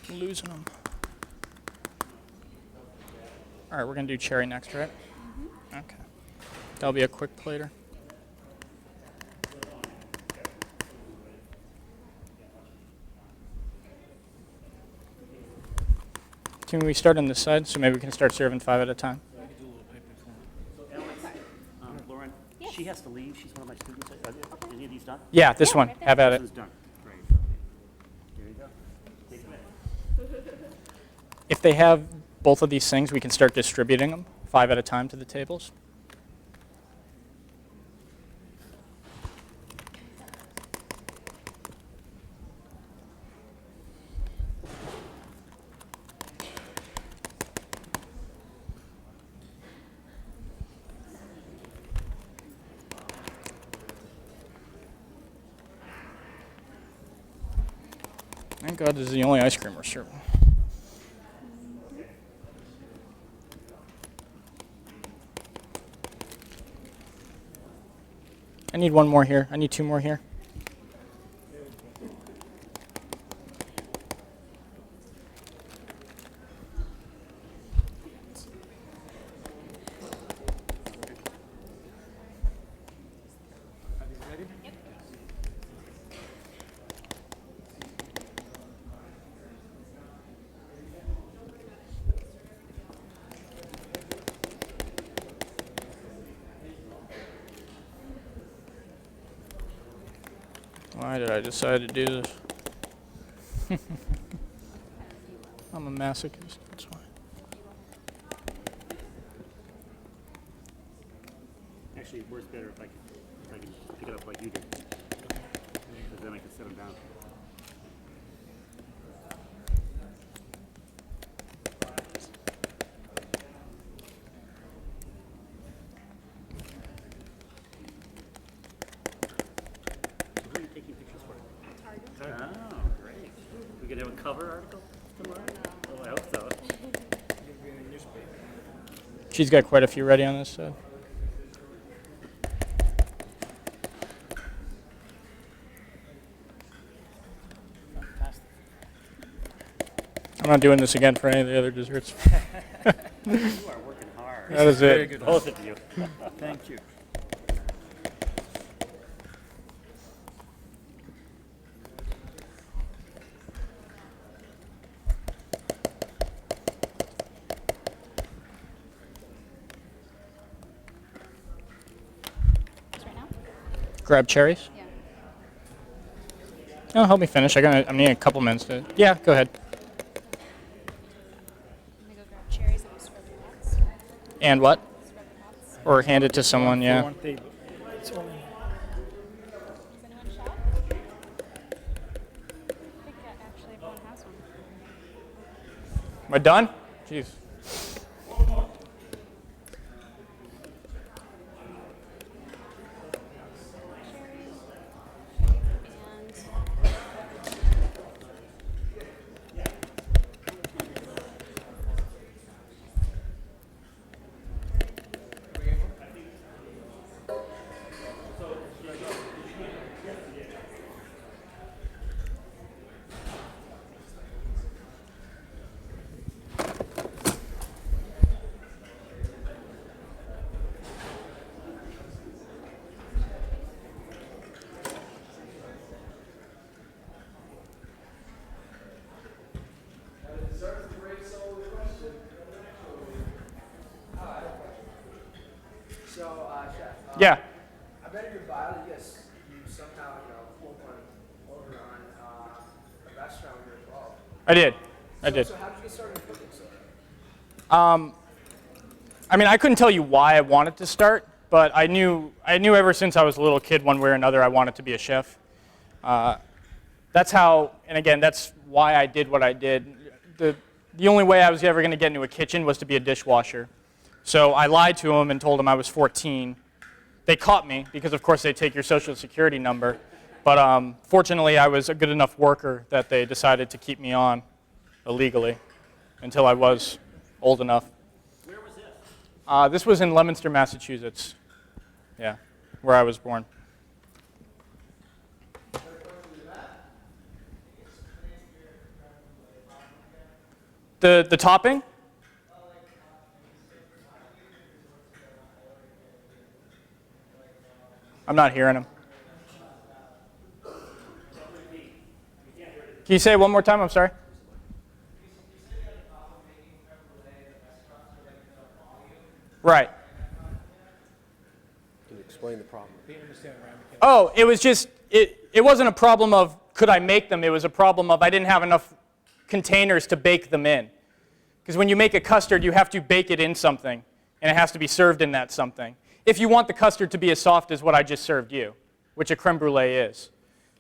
I'm losing them. All right, we're going to do cherry next, right? Mm-hmm. Okay. That'll be a quick plater. Can we start on this side so maybe we can start serving 5 at a time? So Alex, Lauren, she has to leave. She's one of my students. Are any of these done? Yeah, this one. right there. Have at This it. one's done. Great. Here you go. Take a minute. If they have both of these things, we can start distributing them 5 at a time to the tables. Thank God this is the only ice cream we're serving. I need one more here. I need 2 more here. Why did I decide to do this? I'm a masochist, that's why. Actually, it works better if I can pick it up like you did. Because then I can set them down. So who are you taking pictures for? Target. Oh, great. We could have a cover article tomorrow? Oh, I hope so. She's got quite a few ready on this side. I'm not doing this again for any of the other desserts. You are working hard. That is it. good. Both of you. Thank you. Right now? Grab cherries. Yeah. Oh, help me finish. I'm needing a couple minutes to. Yeah, go ahead. I'm gonna go grab cherries and we'll spread the pots. And what? Spread the pots. Or hand it to someone, yeah. One table. It's all in. Does anyone shop? I think that actually everyone has one. Am I done? Jeez. Cherries. So, Chef, Yeah. I read in your bio that you somehow, pulled one over on a restaurant when you were 12. I did. So how did you get started in cooking? I mean, I couldn't tell you why I wanted to start, but I knew ever since I was a little kid, one way or another, I wanted to be a chef. That's how, and again, that's why I did what I did. The only way I was ever going to get into a kitchen was to be a dishwasher. So I lied to them and told them I was 14. They caught me because, of course, they take your social security number. But fortunately, I was a good enough worker that they decided to keep me on illegally until I was old enough. Where was this? This was in Leominster, Massachusetts. Yeah, where I was born. The topping? I'm not hearing him. Can you say it one more time? I'm sorry. Right. Can you explain the problem? Oh, it was just, it wasn't a problem of could I make them, it was a problem of I didn't have enough containers to bake them in. Because when you make a custard, you have to bake it in something, and it has to be served in that something. If you want the custard to be as soft as what I just served you, which a creme brulee is.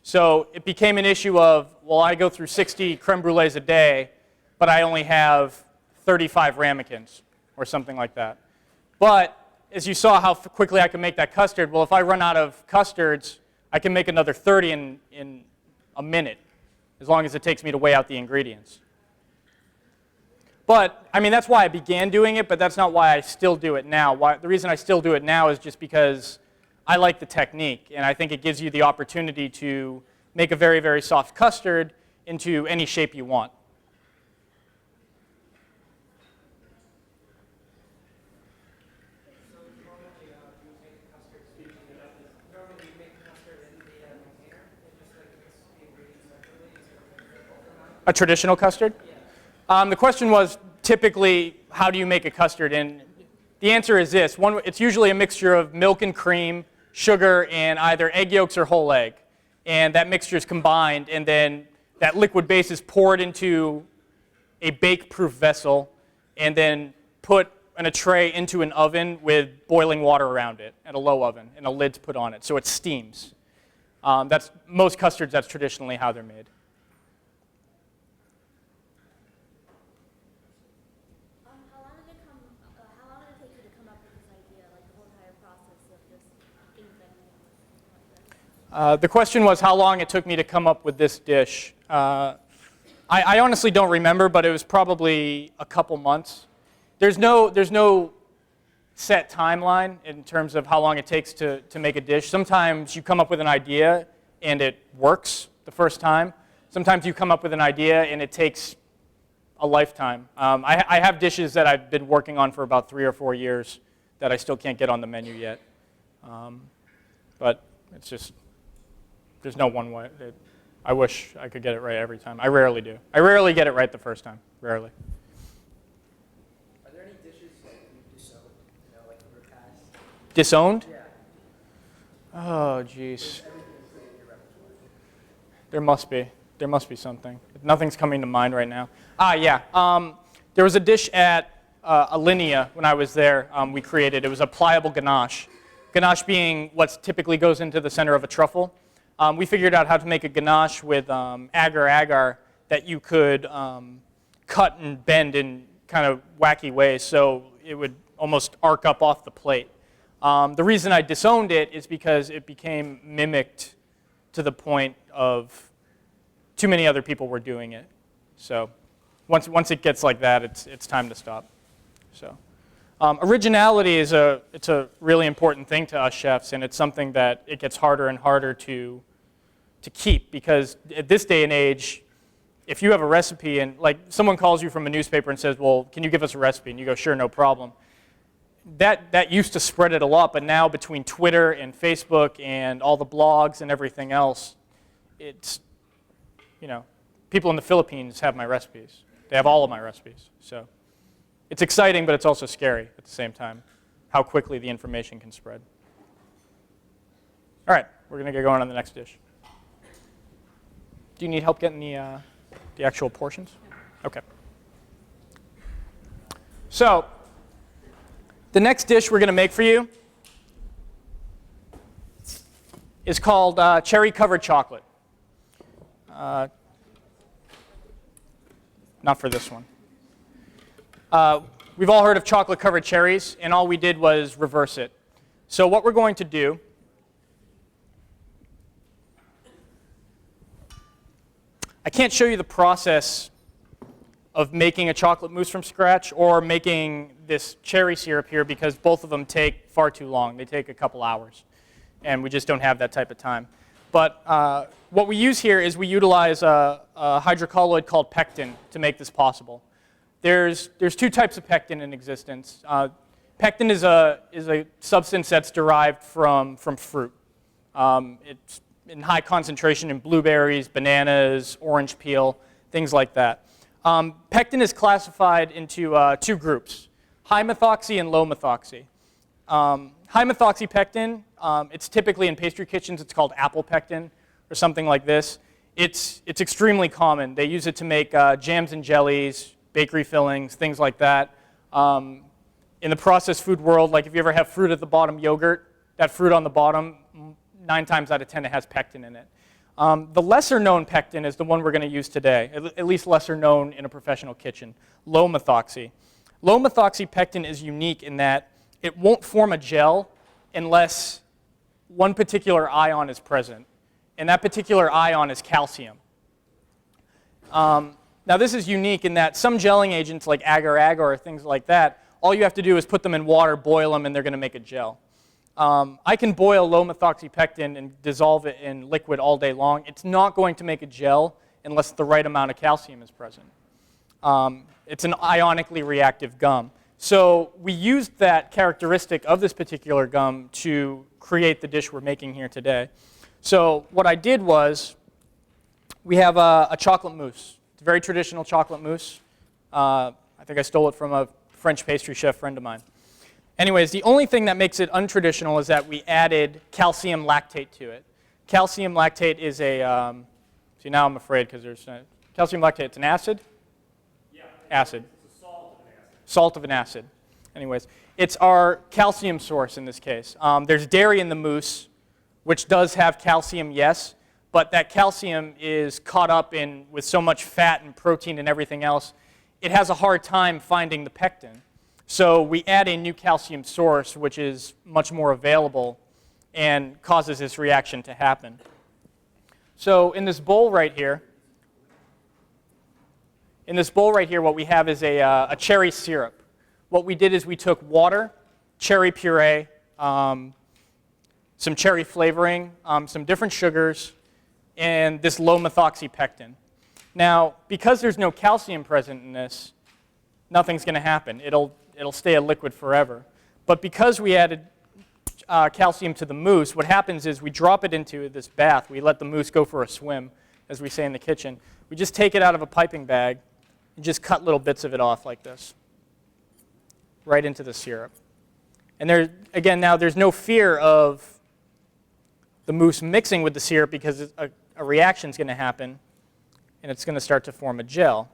So it became an issue of, well, I go through 60 creme brulees a day, but I only have 35 ramekins, or something like that. But as you saw how quickly I can make that custard, well, if I run out of custards, I can make another 30 in a minute, as long as it takes me to weigh out the ingredients. But, I mean, that's why I began doing it, but that's not why I still do it now. The reason I still do it now is just because I like the technique, and I think it gives you the opportunity to make a very, very soft custard into any shape you want. A traditional custard? The question was typically, how do you make a custard? And the answer is this. It's usually a mixture of milk and cream, sugar, and either egg yolks or whole egg. and that mixture is combined, and then that liquid base is poured into a bake-proof vessel, and then put in a tray into an oven with boiling water around it at a low oven, and a lid's put on it, so it steams. That's most custards. That's traditionally how they're made. How long did it take you to come up with this idea, like the whole entire process of just inventing like this? The question was how long it took me to come up with this dish. I honestly don't remember, but it was probably a couple months. There's no set timeline in terms of how long it takes to make a dish. Sometimes you come up with an idea and it works the first time. Sometimes you come up with an idea and it takes a lifetime. I have dishes that I've been working on for about 3 or 4 years that I still can't get on the menu yet. But it's just, there's no one way. I wish I could get it right every time. I rarely do. I rarely get it right the first time. Rarely. Are there any dishes that you disowned, like the repast? Disowned? Yeah. Oh, jeez. Everything included in your repertoire. There must be. There must be something. Nothing's coming to mind right now. Yeah. There was a dish at Alinea when I was there we created. It was a pliable ganache. Ganache being what typically goes into the center of a truffle. We figured out how to make a ganache with agar that you could cut and bend in kind of wacky ways so it would almost arc up off the plate. The reason I disowned it is because it became mimicked to the point of too many other people were doing it. So once it gets like that, it's time to stop. So originality is it's a really important thing to us chefs, and it's something that it gets harder and harder to keep, because at this day and age, if you have a recipe and like someone calls you from a newspaper and says, well, can you give us a recipe? And you go, sure, no problem. That used to spread it a lot, but now between Twitter and Facebook and all the blogs and everything else, it's, people in the Philippines have my recipes. They have all of my recipes. So it's exciting, but it's also scary at the same time, how quickly the information can spread. All right, we're going to get going on the next dish. Do you need help getting the actual portions? Okay. So the next dish we're going to make for you is called cherry-covered chocolate. Not for this one. We've all heard of chocolate-covered cherries, and all we did was reverse it. So what we're going to do I can't show you the process of making a chocolate mousse from scratch or making this cherry syrup here because both of them take far too long. They take a couple hours, and we just don't have that type of time. But what we use here is we utilize a hydrocolloid called pectin to make this possible. There's 2 types of pectin in existence. Pectin is a substance that's derived from fruit. It's in high concentration in blueberries, bananas, orange peel, things like that. Pectin is classified into 2 groups, high methoxy and low methoxy. High methoxy pectin, it's typically in pastry kitchens, it's called apple pectin or something like this. It's extremely common. They use it to make jams and jellies, bakery fillings, things like that. In the processed food world, like if you ever have fruit at the bottom yogurt, that fruit on the bottom, 9 times out of 10 it has pectin in it. The lesser known pectin is the one we're going to use today, at least lesser known in a professional kitchen, low methoxy. Low methoxy pectin is unique in that it won't form a gel unless one particular ion is present, and that particular ion is calcium. Now this is unique in that some gelling agents like agar or things like that, all you have to do is put them in water, boil them, and they're going to make a gel. I can boil low methoxy pectin and dissolve it in liquid all day long. It's not going to make a gel unless the right amount of calcium is present. It's an ionically reactive gum. So we used that characteristic of this particular gum to create the dish we're making here today. So what I did was, we have a chocolate mousse. It's a very traditional chocolate mousse. I think I stole it from a French pastry chef friend of mine. Anyways, the only thing that makes it untraditional is that we added calcium lactate to it. calcium lactate is a, see now I'm afraid because there's, calcium lactate, it's an acid? Yeah. Acid. It's a salt of an acid. Salt of an acid. Anyways, it's our calcium source in this case. There's dairy in the mousse, which does have calcium, yes, but that calcium is caught up in with so much fat and protein and everything else, it has a hard time finding the pectin. So we add a new calcium source, which is much more available and causes this reaction to happen. So in this bowl right here, what we have is a cherry syrup. What we did is we took water, cherry puree, some cherry flavoring, some different sugars, and this low methoxypectin. Now, because there's no calcium present in this, nothing's going to happen. It'll stay a liquid forever. But because we added calcium to the mousse, what happens is we drop it into this bath. We let the mousse go for a swim, as we say in the kitchen. We just take it out of a piping bag and just cut little bits of it off like this, right into the syrup. And there, again, now there's no fear of the mousse mixing with the syrup because a reaction is going to happen, and it's going to start to form a gel.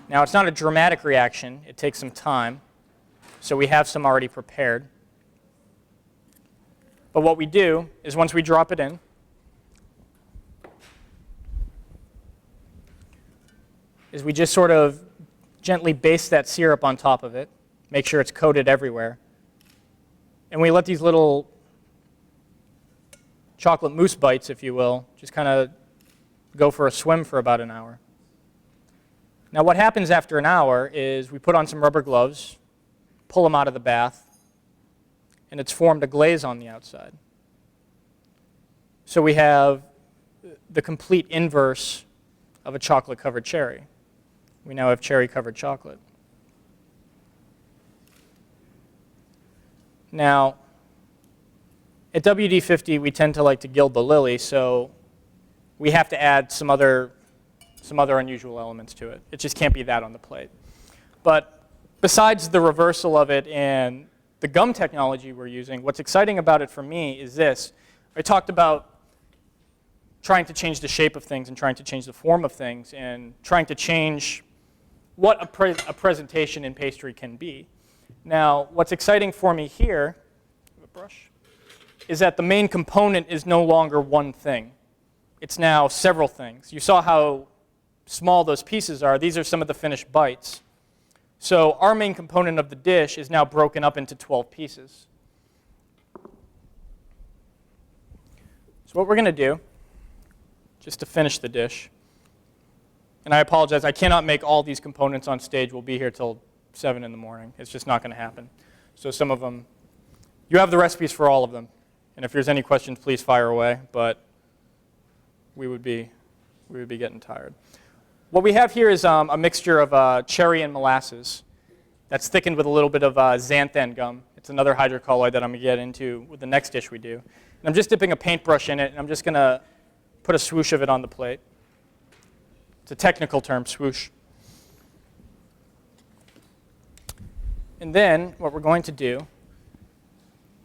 Now, it's not a dramatic reaction. It takes some time. So we have some already prepared. But what we do is once we drop it in, is we just sort of gently baste that syrup on top of it, make sure it's coated everywhere. And we let these little chocolate mousse bites, if you will, just kind of go for a swim for about an hour. Now what happens after an hour is we put on some rubber gloves, pull them out of the bath, and it's formed a glaze on the outside. So we have the complete inverse of a chocolate-covered cherry. We now have cherry-covered chocolate. Now, at WD-50, we tend to like to gild the lily, so we have to add some other unusual elements to it. It just can't be that on the plate. But besides the reversal of it and the gum technology we're using, what's exciting about it for me is this. I talked about trying to change the shape of things and trying to change the form of things and trying to change what a presentation in pastry can be. Now, what's exciting for me here, a brush, is that the main component is no longer one thing. It's now several things. You saw how small those pieces are. These are some of the finished bites. So our main component of the dish is now broken up into 12 pieces. So what we're going to do, just to finish the dish, and I apologize, I cannot make all these components on stage. We'll be here till 7 in the morning. It's just not going to happen. So some of them, you have the recipes for all of them. And if there's any questions, please fire away. But we would be getting tired. What we have here is a mixture of cherry and molasses that's thickened with a little bit of xanthan gum. It's another hydrocolloid that I'm going to get into with the next dish we do. And I'm just dipping a paintbrush in it, and I'm just going to put a swoosh of it on the plate. It's a technical term, swoosh. And then what we're going to do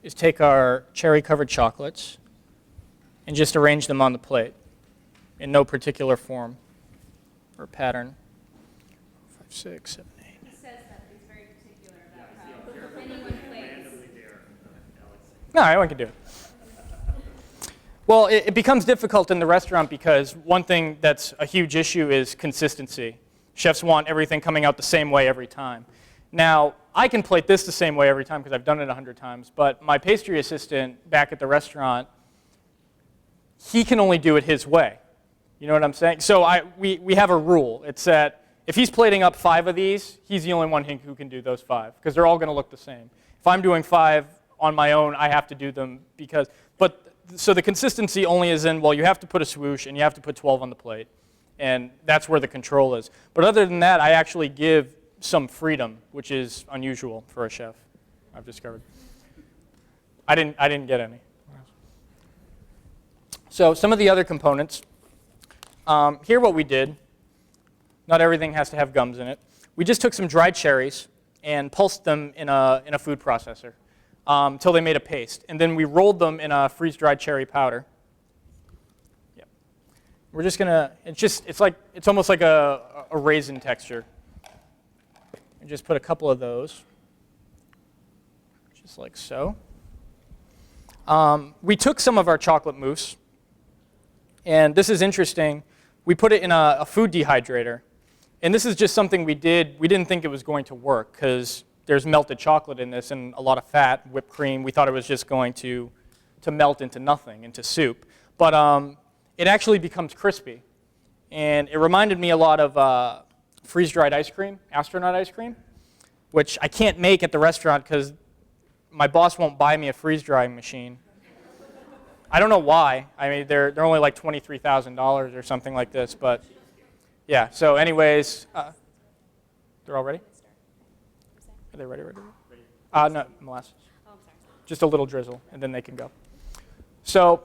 is take our cherry-covered chocolates and just arrange them on the plate in no particular form or pattern. 5, 6, 7, 8. He says that, but he's very particular about how anyone plays. No, anyone can do it. Well, it becomes difficult in the restaurant because one thing that's a huge issue is consistency. Chefs want everything coming out the same way every time. Now, I can plate this the same way every time because I've done it 100 times, but my pastry assistant back at the restaurant, he can only do it his way. You know what I'm saying? So we have a rule. It's that if he's plating up 5 of these, he's the only one who can do those 5 because they're all going to look the same. If I'm doing 5 on my own, I have to do them because, so the consistency only is in, well, you have to put a swoosh and you have to put 12 on the plate. And that's where the control is. But other than that, I actually give some freedom, which is unusual for a chef, I've discovered. I didn't get any. So some of the other components. Here what we did, not everything has to have gums in it. We just took some dried cherries and pulsed them in a food processor. until they made a paste. And then we rolled them in a freeze-dried cherry powder. Yep. We're just gonna, it's almost like a raisin texture. And just put a couple of those, just like so. We took some of our chocolate mousse, and this is interesting. We put it in a food dehydrator. And this is just something we did. We didn't think it was going to work because there's melted chocolate in this and a lot of fat, whipped cream. We thought it was just going to melt into nothing, into soup. But it actually becomes crispy. And it reminded me a lot of freeze-dried ice cream, astronaut ice cream, which I can't make at the restaurant because my boss won't buy me a freeze-drying machine. I don't know why. I mean, they're only like $23,000 or something like this, but yeah. So, anyways, they're all ready. Are they ready? No, molasses. Oh, I'm sorry. Just a little drizzle, and then they can go. So,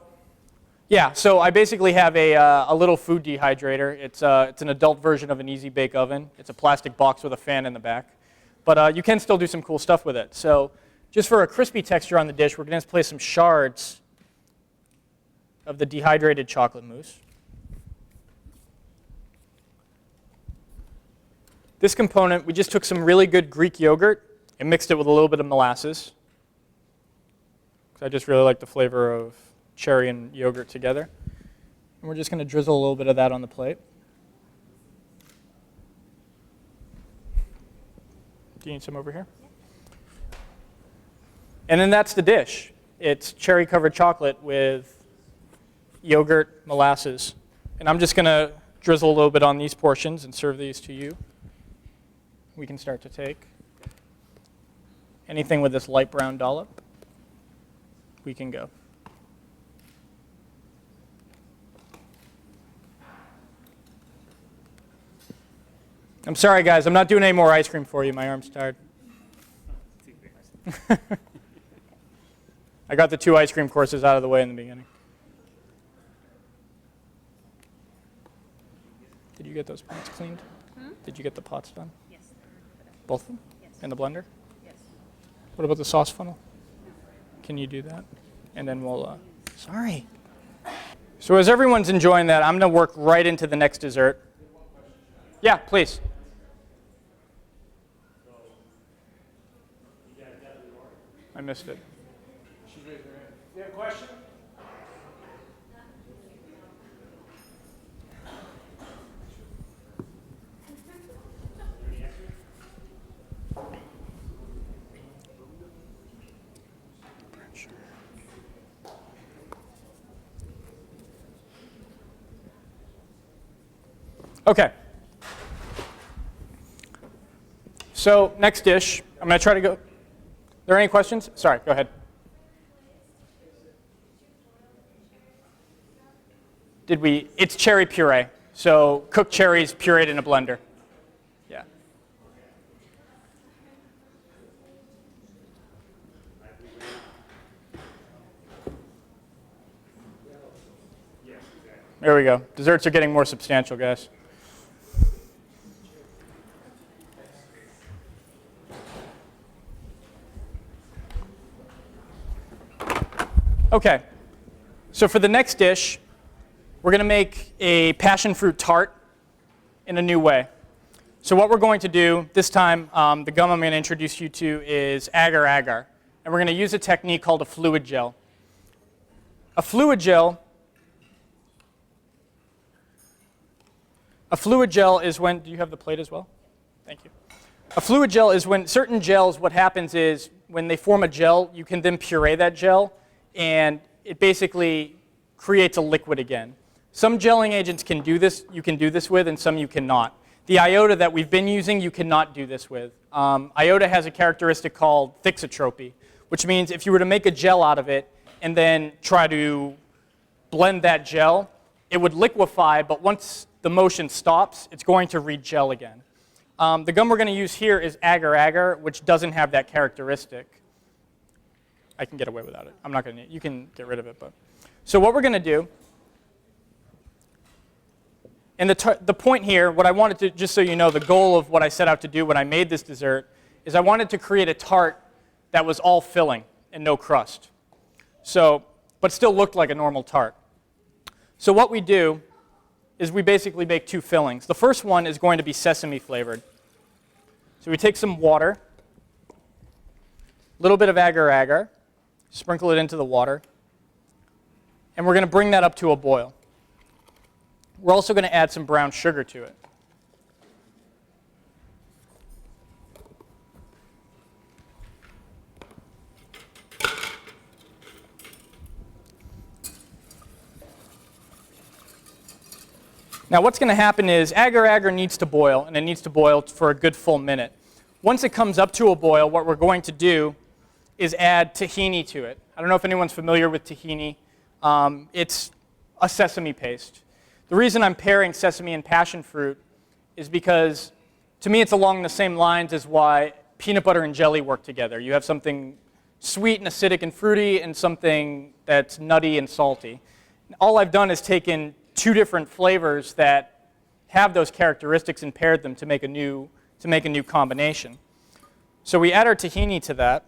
yeah. So I basically have a little food dehydrator. It's an adult version of an easy bake oven. It's a plastic box with a fan in the back, but you can still do some cool stuff with it. So, just for a crispy texture on the dish, we're going to place some shards of the dehydrated chocolate mousse. This component, we just took some really good Greek yogurt and mixed it with a little bit of molasses. Because I just really like the flavor of cherry and yogurt together. And we're just going to drizzle a little bit of that on the plate. Do you need some over here? And then that's the dish. It's cherry-covered chocolate with yogurt, molasses. And I'm just going to drizzle a little bit on these portions and serve these to you. We can start to take anything with this light brown dollop. We can go. I'm sorry, guys. I'm not doing any more ice cream for you. My arm's tired. I got the 2 ice cream courses out of the way in the beginning. Did you get those pots cleaned? Did you get the pots done? Yes. Both of them? Yes. In the blender? Yes. What about the sauce funnel? Can you do that? And then we'll, sorry. So as everyone's enjoying that, I'm going to work right into the next dessert. Yeah, please. I missed it. She's raising her hand. You have a question? Okay. So next dish, I'm going to try to go. Are there any questions? Sorry, go ahead. It's cherry puree. So cooked cherries pureed in a blender. Yeah. There we go. Desserts are getting more substantial, guys. Okay, so for the next dish, we're going to make a passion fruit tart in a new way. So what we're going to do this time, the gum I'm going to introduce you to is agar agar, and we're going to use a technique called a fluid gel. A fluid gel is when, do you have the plate as well? Thank you. A fluid gel is when certain gels, what happens is when they form a gel, you can then puree that gel, and it basically creates a liquid again. Some gelling agents can do this, you can do this with, and some you cannot. The iota that we've been using, you cannot do this with. Iota has a characteristic called thixotropy, which means if you were to make a gel out of it and then try to blend that gel, it would liquefy, but once the motion stops, it's going to re-gel again. The gum we're going to use here is agar agar, which doesn't have that characteristic. I can get away without it. I'm not going to, you can get rid of it, but. So what we're going to do, and the point here, what I wanted to, just so you know, the goal of what I set out to do when I made this dessert is I wanted to create a tart that was all filling. and no crust. So, but still looked like a normal tart. So what we do is we basically make two fillings. The first one is going to be sesame flavored. So we take some water, a little bit of agar-agar, sprinkle it into the water, and we're going to bring that up to a boil. We're also going to add some brown sugar to it. Now what's going to happen is agar-agar needs to boil, and it needs to boil for a good full minute. Once it comes up to a boil, what we're going to do is add tahini to it. I don't know if anyone's familiar with tahini. It's a sesame paste. The reason I'm pairing sesame and passion fruit is because, to me, it's along the same lines as why peanut butter and jelly work together. You have something sweet and acidic and fruity, and something that's nutty and salty. All I've done is taken two different flavors that have those characteristics and paired them to make a new combination. So we add our tahini to that.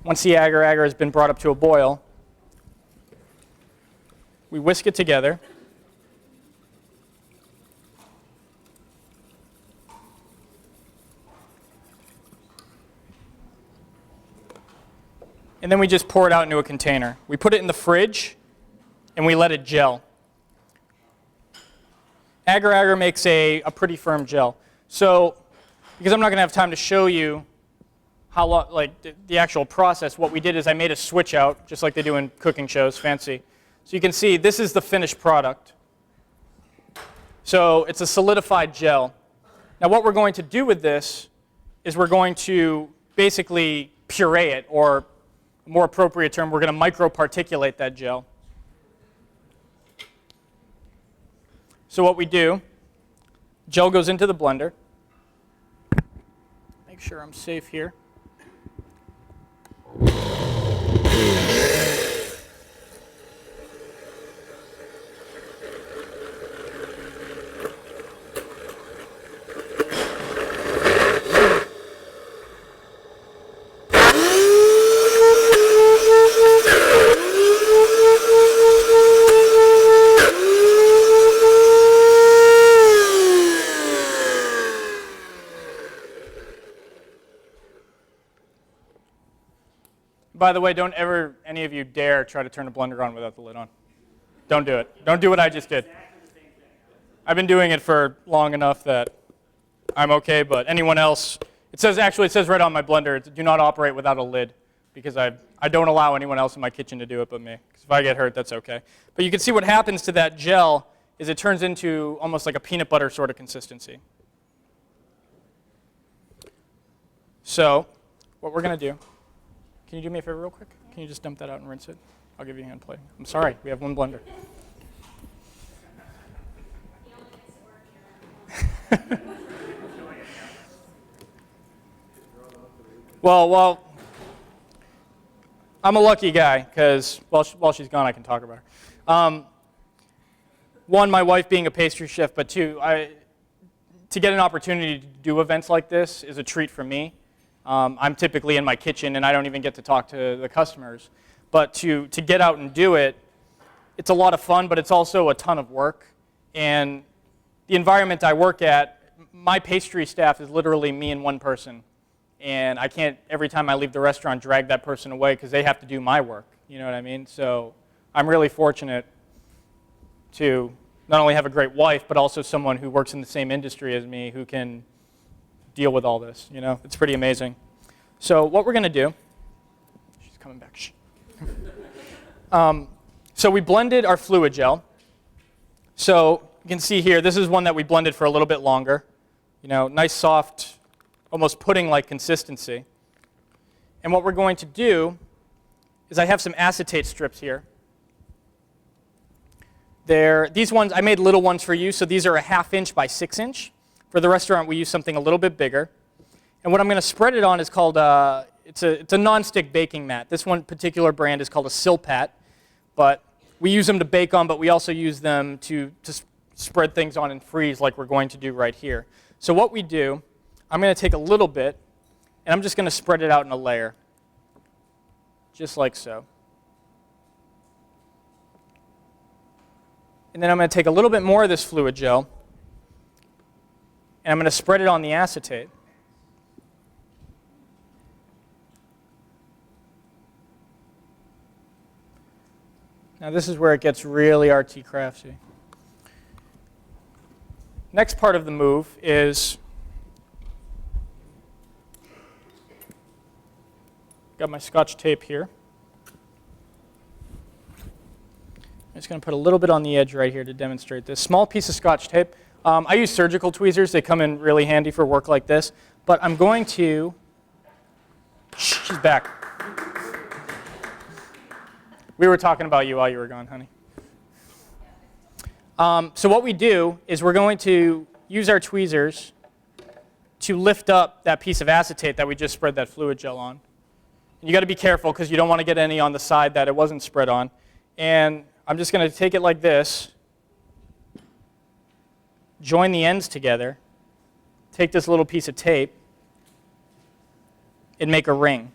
Once the agar-agar has been brought up to a boil, we whisk it together. And then we just pour it out into a container. We put it in the fridge, and we let it gel. Agar-agar makes a pretty firm gel. So, because I'm not going to have time to show you how like the actual process, what we did is I made a switch out, just like they do in cooking shows, fancy. So you can see this is the finished product. So it's a solidified gel. Now what we're going to do with this is we're going to basically puree it, or a more appropriate term, we're going to microparticulate that gel. So what we do, gel goes into the blender. Make sure I'm safe here. By the way, don't ever, any of you, dare try to turn a blender on without the lid on. Don't do it. Don't do what I just did. I've been doing it for long enough that I'm okay, but anyone else, it says right on my blender, do not operate without a lid, because I don't allow anyone else in my kitchen to do it but me. Because if I get hurt, that's okay. But you can see what happens to that gel is it turns into almost like a peanut butter sort of consistency. So what we're going to do, can you do me a favor real quick? Can you just dump that out and rinse it? I'll give you a hand plate. I'm sorry, we have one blender. Well, I'm a lucky guy because while she's gone, I can talk about her. One, my wife being a pastry chef, but two, to get an opportunity to do events like this is a treat for me. I'm typically in my kitchen, and I don't even get to talk to the customers. But to get out and do it, it's a lot of fun, but it's also a ton of work. And the environment I work at, my pastry staff is literally me and one person. And I can't, every time I leave the restaurant, drag that person away because they have to do my work. You know what I mean? So I'm really fortunate to not only have a great wife, but also someone who works in the same industry as me who can deal with all this. You know, it's pretty amazing. So what we're going to do, she's coming back. Shh. So we blended our fluid gel. So you can see here, this is one that we blended for a little bit longer. You know, nice soft, almost pudding-like consistency. And what we're going to do is I have some acetate strips here. These ones, I made little ones for you, so these are a 1/2 inch by 6 inch. For the restaurant, we use something a little bit bigger. And what I'm going to spread it on is called, it's a non-stick baking mat. This one particular brand is called a Silpat, but we use them to bake on, but we also use them to spread things on and freeze like we're going to do right here. So what we do, I'm going to take a little bit, and I'm just going to spread it out in a layer, just like so. And then I'm going to take a little bit more of this fluid gel, and I'm going to spread it on the acetate. Now this is where it gets really arty crafty. Next part of the move is, got my Scotch tape here. I'm just going to put a little bit on the edge right here to demonstrate this. Small piece of Scotch tape. I use surgical tweezers. They come in really handy for work like this. But I'm going to, she's back. We were talking about you while you were gone, honey. So what we do is we're going to use our tweezers to lift up that piece of acetate that we just spread that fluid gel on. And you got to be careful because you don't want to get any on the side that it wasn't spread on. And I'm just going to take it like this, join the ends together, take this little piece of tape, and make a ring.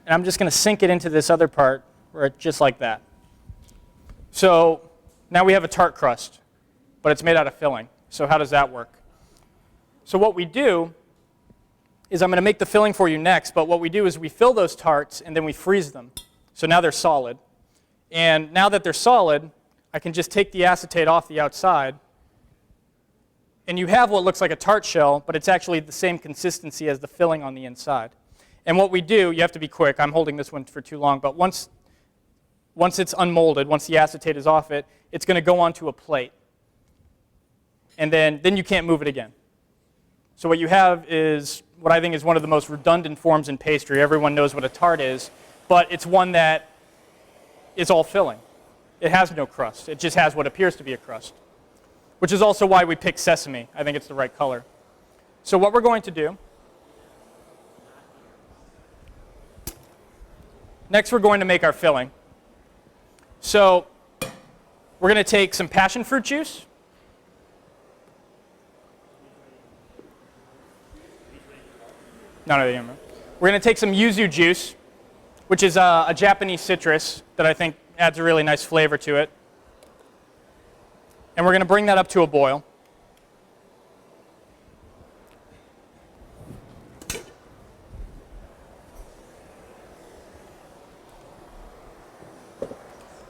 And I'm just going to sink it into this other part, just like that. So now we have a tart crust, but it's made out of filling. So how does that work? So what we do is I'm going to make the filling for you next, but what we do is we fill those tarts and then we freeze them. So now they're solid. And now that they're solid, I can just take the acetate off the outside, and you have what looks like a tart shell, but it's actually the same consistency as the filling on the inside. And what we do, you have to be quick. I'm holding this one for too long, but once it's unmolded, once the acetate is off it, it's going to go onto a plate. And then you can't move it again. So what you have is what I think is one of the most redundant forms in pastry. Everyone knows what a tart is, but it's one that is all filling. It has no crust. It just has what appears to be a crust, which is also why we pick sesame. I think it's the right color. So what we're going to do, next we're going to make our filling. So we're going to take some passion fruit juice. No, we're going to take some yuzu juice, which is a Japanese citrus that I think adds a really nice flavor to it. And we're going to bring that up to a boil.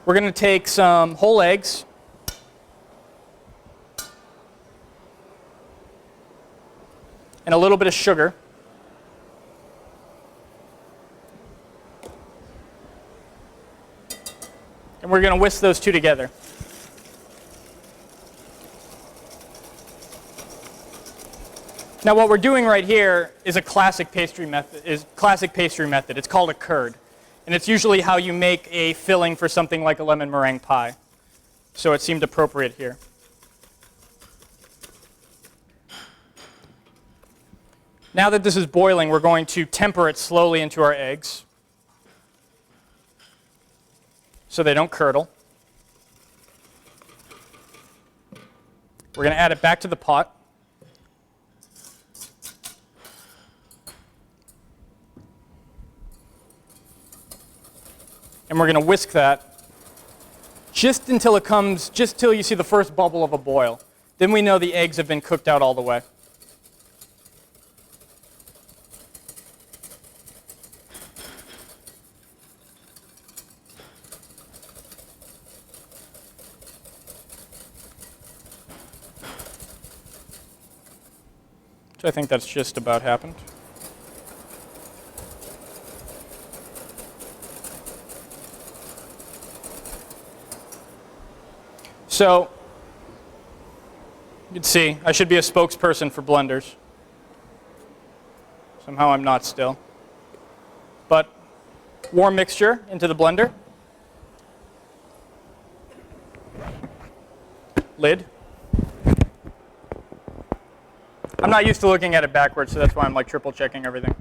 We're going to take some whole eggs. And a little bit of sugar. And we're going to whisk those two together. Now what we're doing right here is a classic pastry method. It's called a curd. And it's usually how you make a filling for something like a lemon meringue pie. So it seemed appropriate here. Now that this is boiling, we're going to temper it slowly into our eggs so they don't curdle. We're going to add it back to the pot. And we're going to whisk that just until you see the first bubble of a boil. Then we know the eggs have been cooked out all the way. So I think that's just about happened. So you can see I should be a spokesperson for blenders. Somehow I'm not still. But warm mixture into the blender. Lid. I'm not used to looking at it backwards, so that's why I'm like triple checking everything.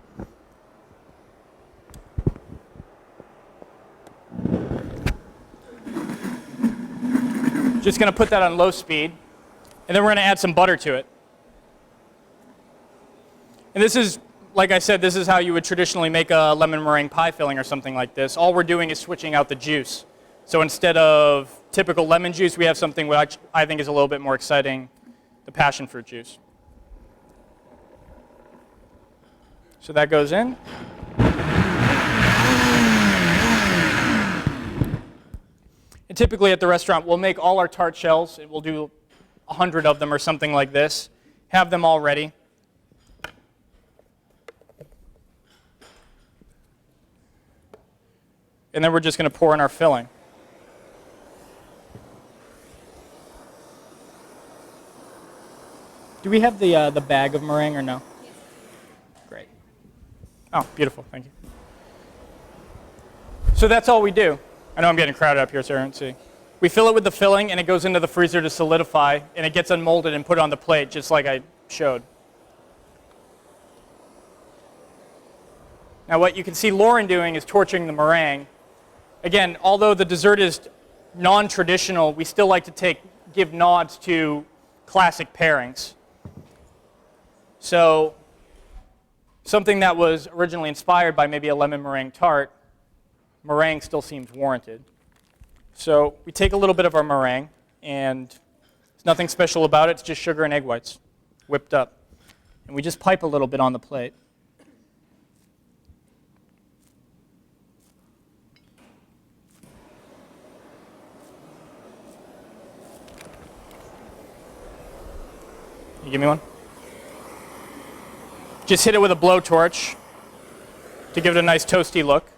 Just going to put that on low speed, and then we're going to add some butter to it. And this is, like I said, this is how you would traditionally make a lemon meringue pie filling or something like this. All we're doing is switching out the juice. So instead of typical lemon juice, we have something which I think is a little bit more exciting, the passion fruit juice. So that goes in. And typically at the restaurant, we'll make all our tart shells. We'll do 100 of them or something like this. Have them all ready. And then we're just going to pour in our filling. Do we have the bag of meringue or no? Great. Oh, beautiful. Thank you. So that's all we do. I know I'm getting crowded up here, so I don't see. We fill it with the filling, and it goes into the freezer to solidify, and it gets unmolded and put on the plate, just like I showed. Now what you can see Lauren doing is torching the meringue. Again, although the dessert is non-traditional, we still like to give nods to classic pairings. So something that was originally inspired by maybe a lemon meringue tart, meringue still seems warranted. So we take a little bit of our meringue, and there's nothing special about it. It's just sugar and egg whites whipped up. And we just pipe a little bit on the plate. You give me one? Just hit it with a blowtorch to give it a nice toasty look.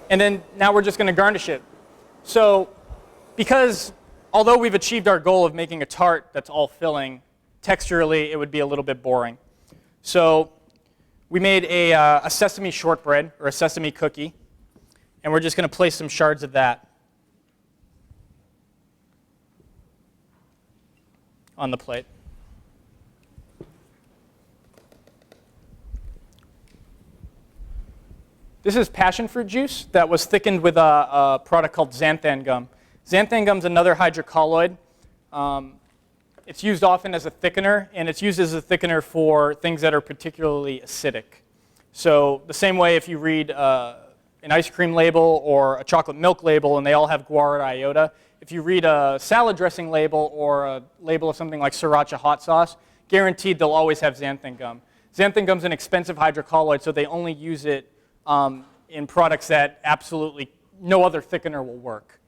And then now we're just going to garnish it. So because although we've achieved our goal of making a tart that's all filling, texturally it would be a little bit boring. So we made a sesame shortbread or a sesame cookie, and we're just going to place some shards of that on the plate. This is passion fruit juice that was thickened with a product called xanthan gum. Xanthan gum is another hydrocolloid. It's used often as a thickener, and it's used as a thickener for things that are particularly acidic. So the same way if you read an ice cream label or a chocolate milk label and they all have guar or iota, if you read a salad dressing label or a label of something like sriracha hot sauce, guaranteed they'll always have xanthan gum. Xanthan gum is an expensive hydrocolloid, so they only use it in products that absolutely no other thickener will work.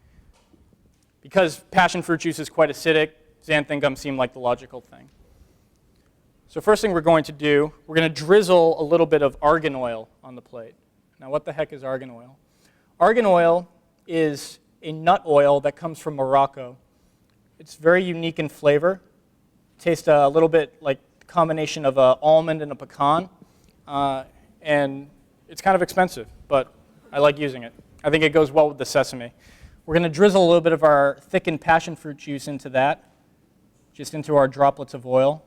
Because passion fruit juice is quite acidic, xanthan gum seemed like the logical thing. So first thing we're going to do, we're going to drizzle a little bit of argan oil on the plate. Now what the heck is argan oil? Argan oil is a nut oil that comes from Morocco. It's very unique in flavor. Tastes a little bit like a combination of an almond and a pecan. And it's kind of expensive, but I like using it. I think it goes well with the sesame. We're going to drizzle a little bit of our thickened passion fruit juice into that, just into our droplets of oil,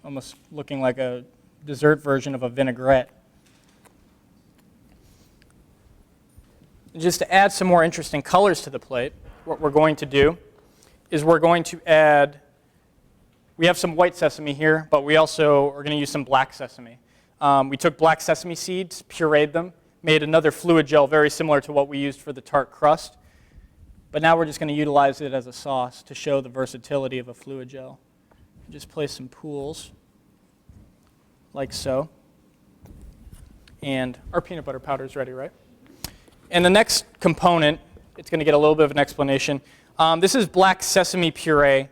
almost looking like a dessert version of a vinaigrette. And just to add some more interesting colors to the plate, what we're going to do is we're going to add, we have some white sesame here, but we also are going to use some black sesame. We took black sesame seeds, pureed them, made another fluid gel very similar to what we used for the tart crust. But now we're just going to utilize it as a sauce to show the versatility of a fluid gel. Just place some pools, like so. And our peanut butter powder is ready, right? And the next component, it's going to get a little bit of an explanation. This is black sesame puree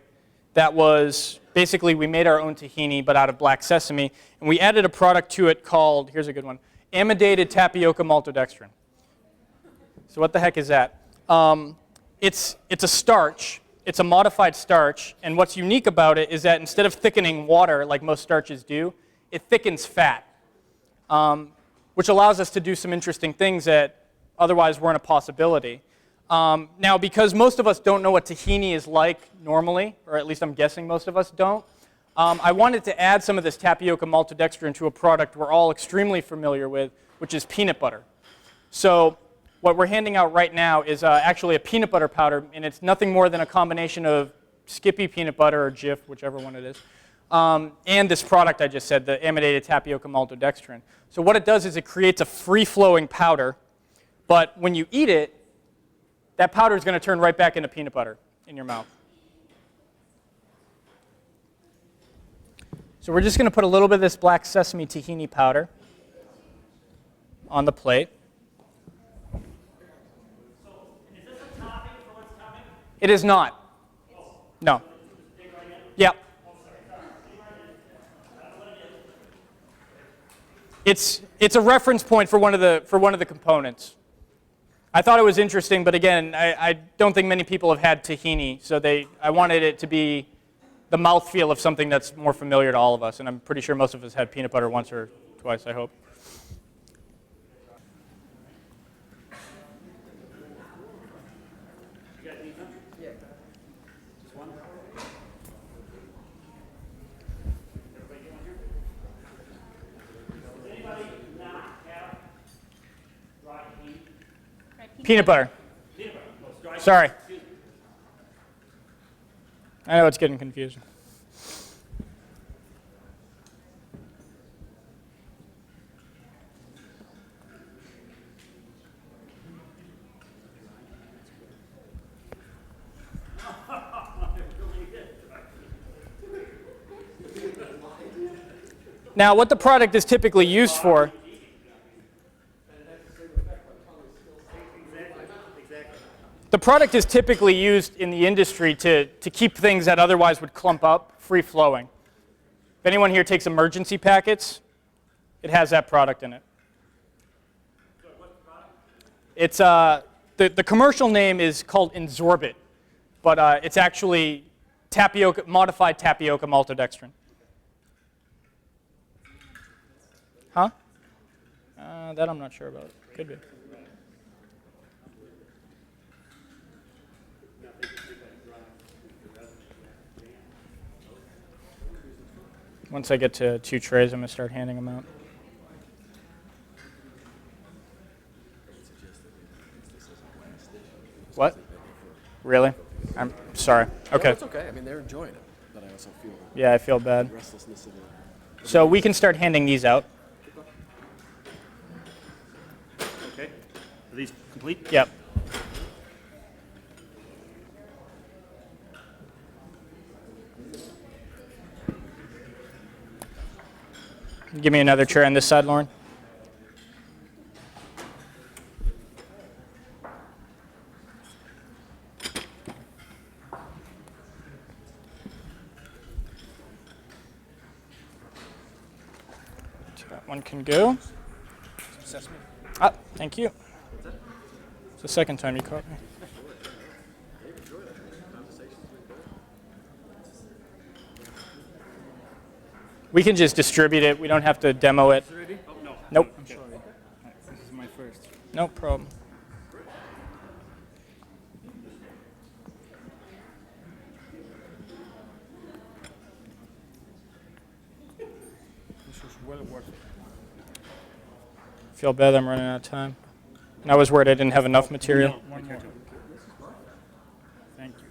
that was basically, we made our own tahini, but out of black sesame. And we added a product to it called, here's a good one, amidated tapioca maltodextrin. So what the heck is that? It's a starch. It's a modified starch. And what's unique about it is that instead of thickening water like most starches do, it thickens fat, which allows us to do some interesting things that otherwise weren't a possibility. Now, because most of us don't know what tahini is like normally, or at least I'm guessing most of us don't, I wanted to add some of this tapioca maltodextrin to a product we're all extremely familiar with, which is peanut butter. So what we're handing out right now is actually a peanut butter powder, and it's nothing more than a combination of Skippy peanut butter or Jif, whichever one it is, and this product I just said, the amidated tapioca maltodextrin. So what it does is it creates a free-flowing powder, but when you eat it, that powder is going to turn right back into peanut butter in your mouth. So we're just going to put a little bit of this black sesame tahini powder on the plate. So, is this a topping for what's coming? It is not. No. Yeah. It's a reference point for one of the components. I thought it was interesting, but again, I don't think many people have had tahini, so I wanted it to be the mouthfeel of something that's more familiar to all of us, and I'm pretty sure most of us had peanut butter once or twice, I hope. You guys need some? Yeah. Just one? Everybody get one here? Does anybody not have dry heat? Peanut butter. Peanut butter. Oh, it's dry Sorry. Excuse me. I know it's getting confusing. Now, what the product is typically used for, the product is typically used in the industry to keep things that otherwise would clump up free-flowing. If anyone here takes emergency packets, it has that product in it. It's the commercial name is called Insorbit, but it's actually modified tapioca maltodextrin. Huh? That I'm not sure about. Could be. Once I get to 2 trays, I'm going to start handing them out. What? Really? I'm sorry. Okay. No, it's okay. I mean, they're enjoying it, but I also feel Yeah, I feel bad. restlessness of it. So we can start handing these out. Okay. Are these complete? Yep. Give me another chair on this side, Lauren. So that one can go. Sesame. Ah, thank you. It's the second time you caught me. We can just distribute it. We don't have to demo it. Ready? Oh, no. Nope. I'm sorry. This is my first. No problem. This was well worth it. Feel bad I'm running out of time. And I was worried I didn't have enough material. One more. Thank you.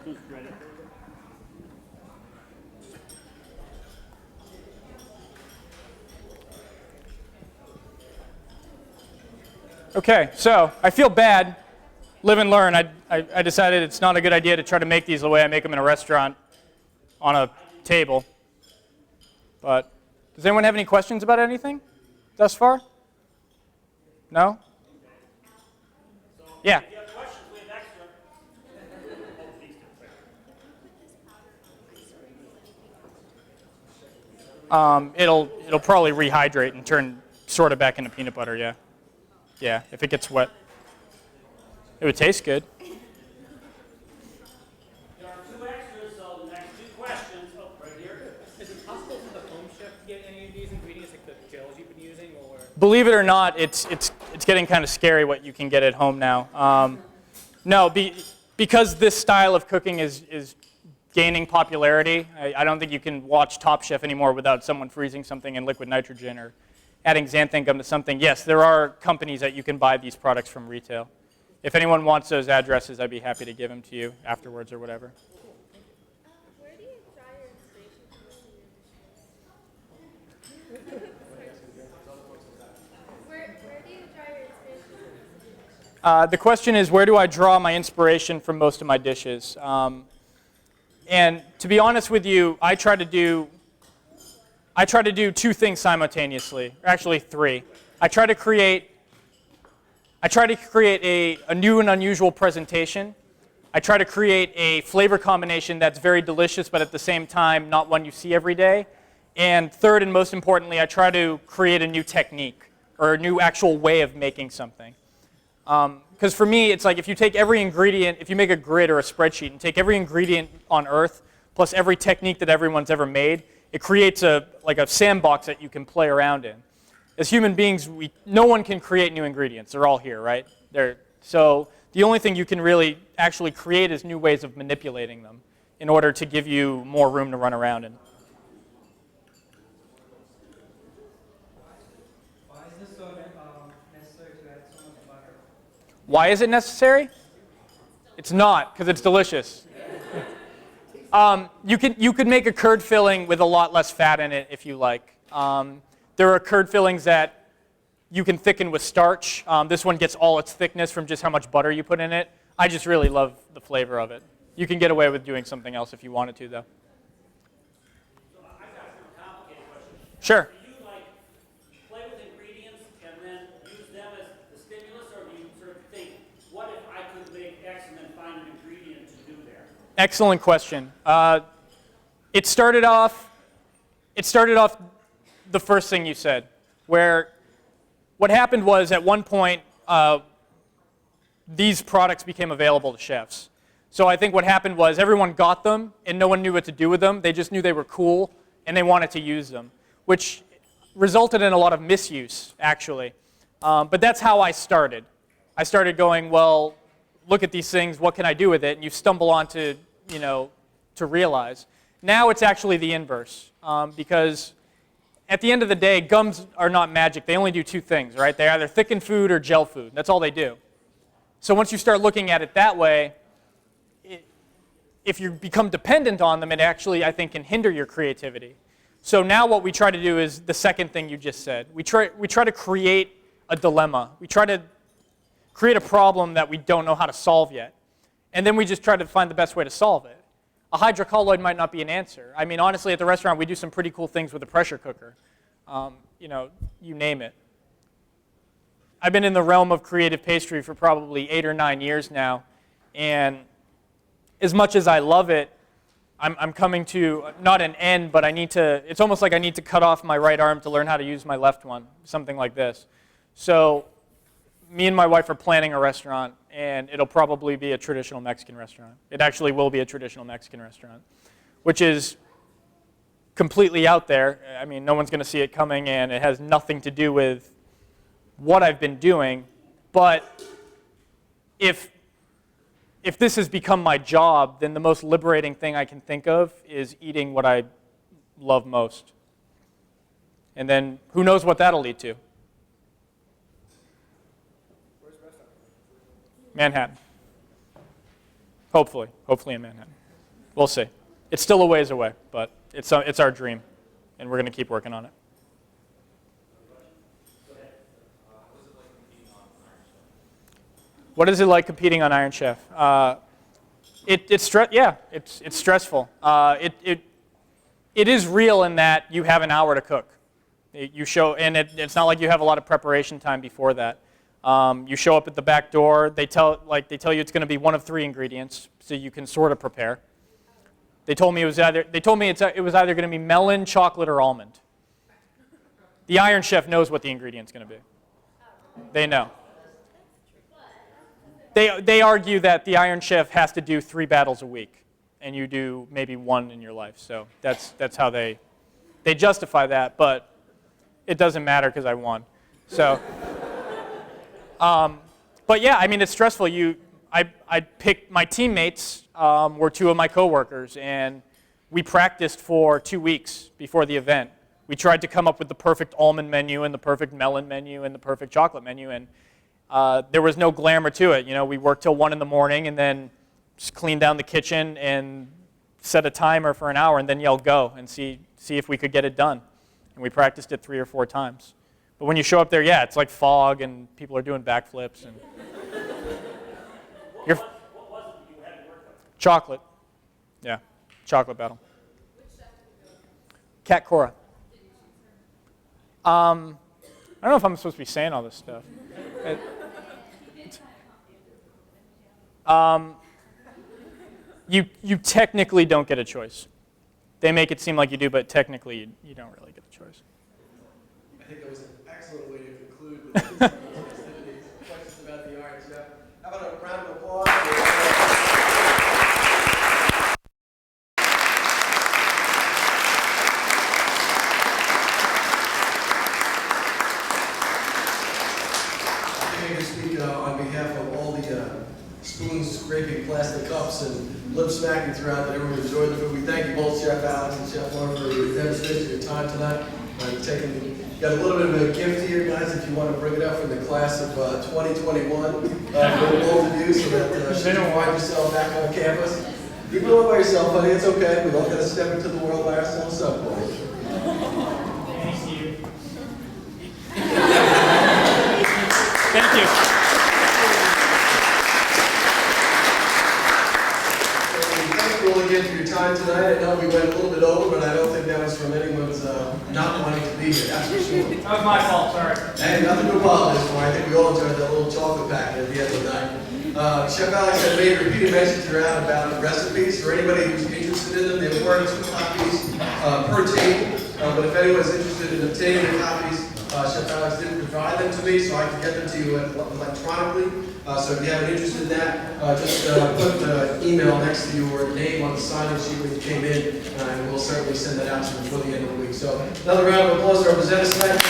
Who's ready? Okay, so I feel bad. Live and learn. I decided it's not a good idea to try to make these the way I make them in a restaurant on a table. But does anyone have any questions about anything thus far? No? Yeah. If you have questions, we have extra. It'll probably rehydrate and turn sort of back into peanut butter, yeah. Yeah, if it gets wet. It would taste good. There are 2 extras, so the next 2 questions. Oh, right here. Is it possible for the home chef to get any of these ingredients, like the gels you've been using, or? Believe it or not, it's getting kind of scary what you can get at home now. No, because this style of cooking is gaining popularity, I don't think you can watch Top Chef anymore without someone freezing something in liquid nitrogen or adding xanthan gum to something. Yes, there are companies that you can buy these products from retail. If anyone wants those addresses, I'd be happy to give them to you afterwards or whatever. Where do you draw your inspiration for most of your dishes? Where do you draw your inspiration? The question is, where do I draw my inspiration from most of my dishes? And to be honest with you, I try to do two things simultaneously, or actually three. I try to create a new and unusual presentation. I try to create a flavor combination that's very delicious, but at the same time, not one you see every day. And third, and most importantly, I try to create a new technique or a new actual way of making something. Because for me, it's like if you take every ingredient, if you make a grid or a spreadsheet and take every ingredient on Earth plus every technique that everyone's ever made, it creates like a sandbox that you can play around in. As human beings, no one can create new ingredients. They're all here, right? So the only thing you can really actually create is new ways of manipulating them in order to give you more room to run around in. Why is it necessary? It's not, because it's delicious. You could make a curd filling with a lot less fat in it if you like. There are curd fillings that you can thicken with starch. This one gets all its thickness from just how much butter you put in it. I just really love the flavor of it. You can get away with doing something else if you wanted to, though. So I got a more complicated question. Sure. Do you like play with ingredients and then use them as the stimulus, or do you sort of think, what if I could make X and then find an ingredient to do there? Excellent question. It started off the first thing you said, where what happened was at one point these products became available to chefs. So I think what happened was everyone got them and no one knew what to do with them. They just knew they were cool and they wanted to use them, which resulted in a lot of misuse, actually. But that's how I started. I started going, well, look at these things, what can I do with it? And you stumble onto, to realize. Now it's actually the inverse, because at the end of the day, gums are not magic. They only do two things, right? They either thicken food or gel food. That's all they do. So once you start looking at it that way, if you become dependent on them, it actually, I think, can hinder your creativity. So now what we try to do is the second thing you just said. We try to create a dilemma. We try to create a problem that we don't know how to solve yet. And then we just try to find the best way to solve it. A hydrocolloid might not be an answer. I mean, honestly, at the restaurant, we do some pretty cool things with a pressure cooker. You name it. I've been in the realm of creative pastry for probably 8 or 9 years now. And as much as I love it, I'm coming to not an end, but it's almost like I need to cut off my right arm to learn how to use my left one, something like this. So me and my wife are planning a restaurant, and it'll probably be a traditional Mexican restaurant. It actually will be a traditional Mexican restaurant, which is completely out there. I mean, no one's going to see it coming, and it has nothing to do with what I've been doing. But if this has become my job, then the most liberating thing I can think of is eating what I love most. And then who knows what that'll lead to. Where's the restaurant? Manhattan. Hopefully in Manhattan. We'll see. It's still a ways away, but it's our dream, and we're going to keep working on it. What is it like competing on Iron Chef? It's stressful. It is real in that you have an hour to cook. It's not like you have a lot of preparation time before that. You show up at the back door. They tell you it's going to be one of 3 ingredients, so you can sort of prepare. They told me it was either going to be melon, chocolate, or almond. The Iron Chef knows what the ingredient's going to be. They know. They argue that the Iron Chef has to do 3 battles a week, and you do maybe 1 in your life. So that's how they justify that, but it doesn't matter because I won. So, but yeah, I mean, it's stressful. I picked my teammates were two of my coworkers, and we practiced for 2 weeks before the event. We tried to come up with the perfect almond menu and the perfect melon menu and the perfect chocolate menu, and there was no glamour to it. You know, we worked till 1 in the morning and then just cleaned down the kitchen and set a timer for an hour and then yell go and see if we could get it done. And we practiced it 3 or 4 times. But when you show up there, yeah, it's like fog and people are doing backflips. And What was it you had to work on? chocolate. Yeah, chocolate battle. Cat Cora. I don't know if I'm supposed to be saying all this stuff. You technically don't get a choice. They make it seem like you do, but technically you don't really get a choice. I think that was an excellent way to conclude with these festivities. Questions about the art, Jeff? How about a round of applause? I think I can speak on behalf of all the spoons scraping plastic cups and lip smacking throughout that everyone enjoyed the food. We thank you both, Chef Alex and Chef Lauren, for your demonstration of your time tonight. You got a little bit of a gift here, guys, if you want to bring it up from the class of 2021 for both of you, so that should you find yourself back on campus. You can go by yourself, buddy, it's okay. We've all got to step into the world by ourselves some point. Thank you. Thank you all again for your time tonight. I know we went a little bit over, but I don't think that was from anyone's not wanting to be here, that's for sure. That was my fault, sorry. Hey, nothing to apologize for. I think we all enjoyed that little chocolate packet at the end of the night. Chef Alex had made repeated mentions throughout about the recipes. For anybody who's interested in them, there were 2 copies per table. But if anyone's interested in obtaining the copies, Chef Alex did provide them to me, so I can get them to you electronically. So if you have an interest in that, just put the email next to your name on the sign-in sheet when you came in, and we'll certainly send that out to you before the end of the week. So another round of applause to our presenters tonight.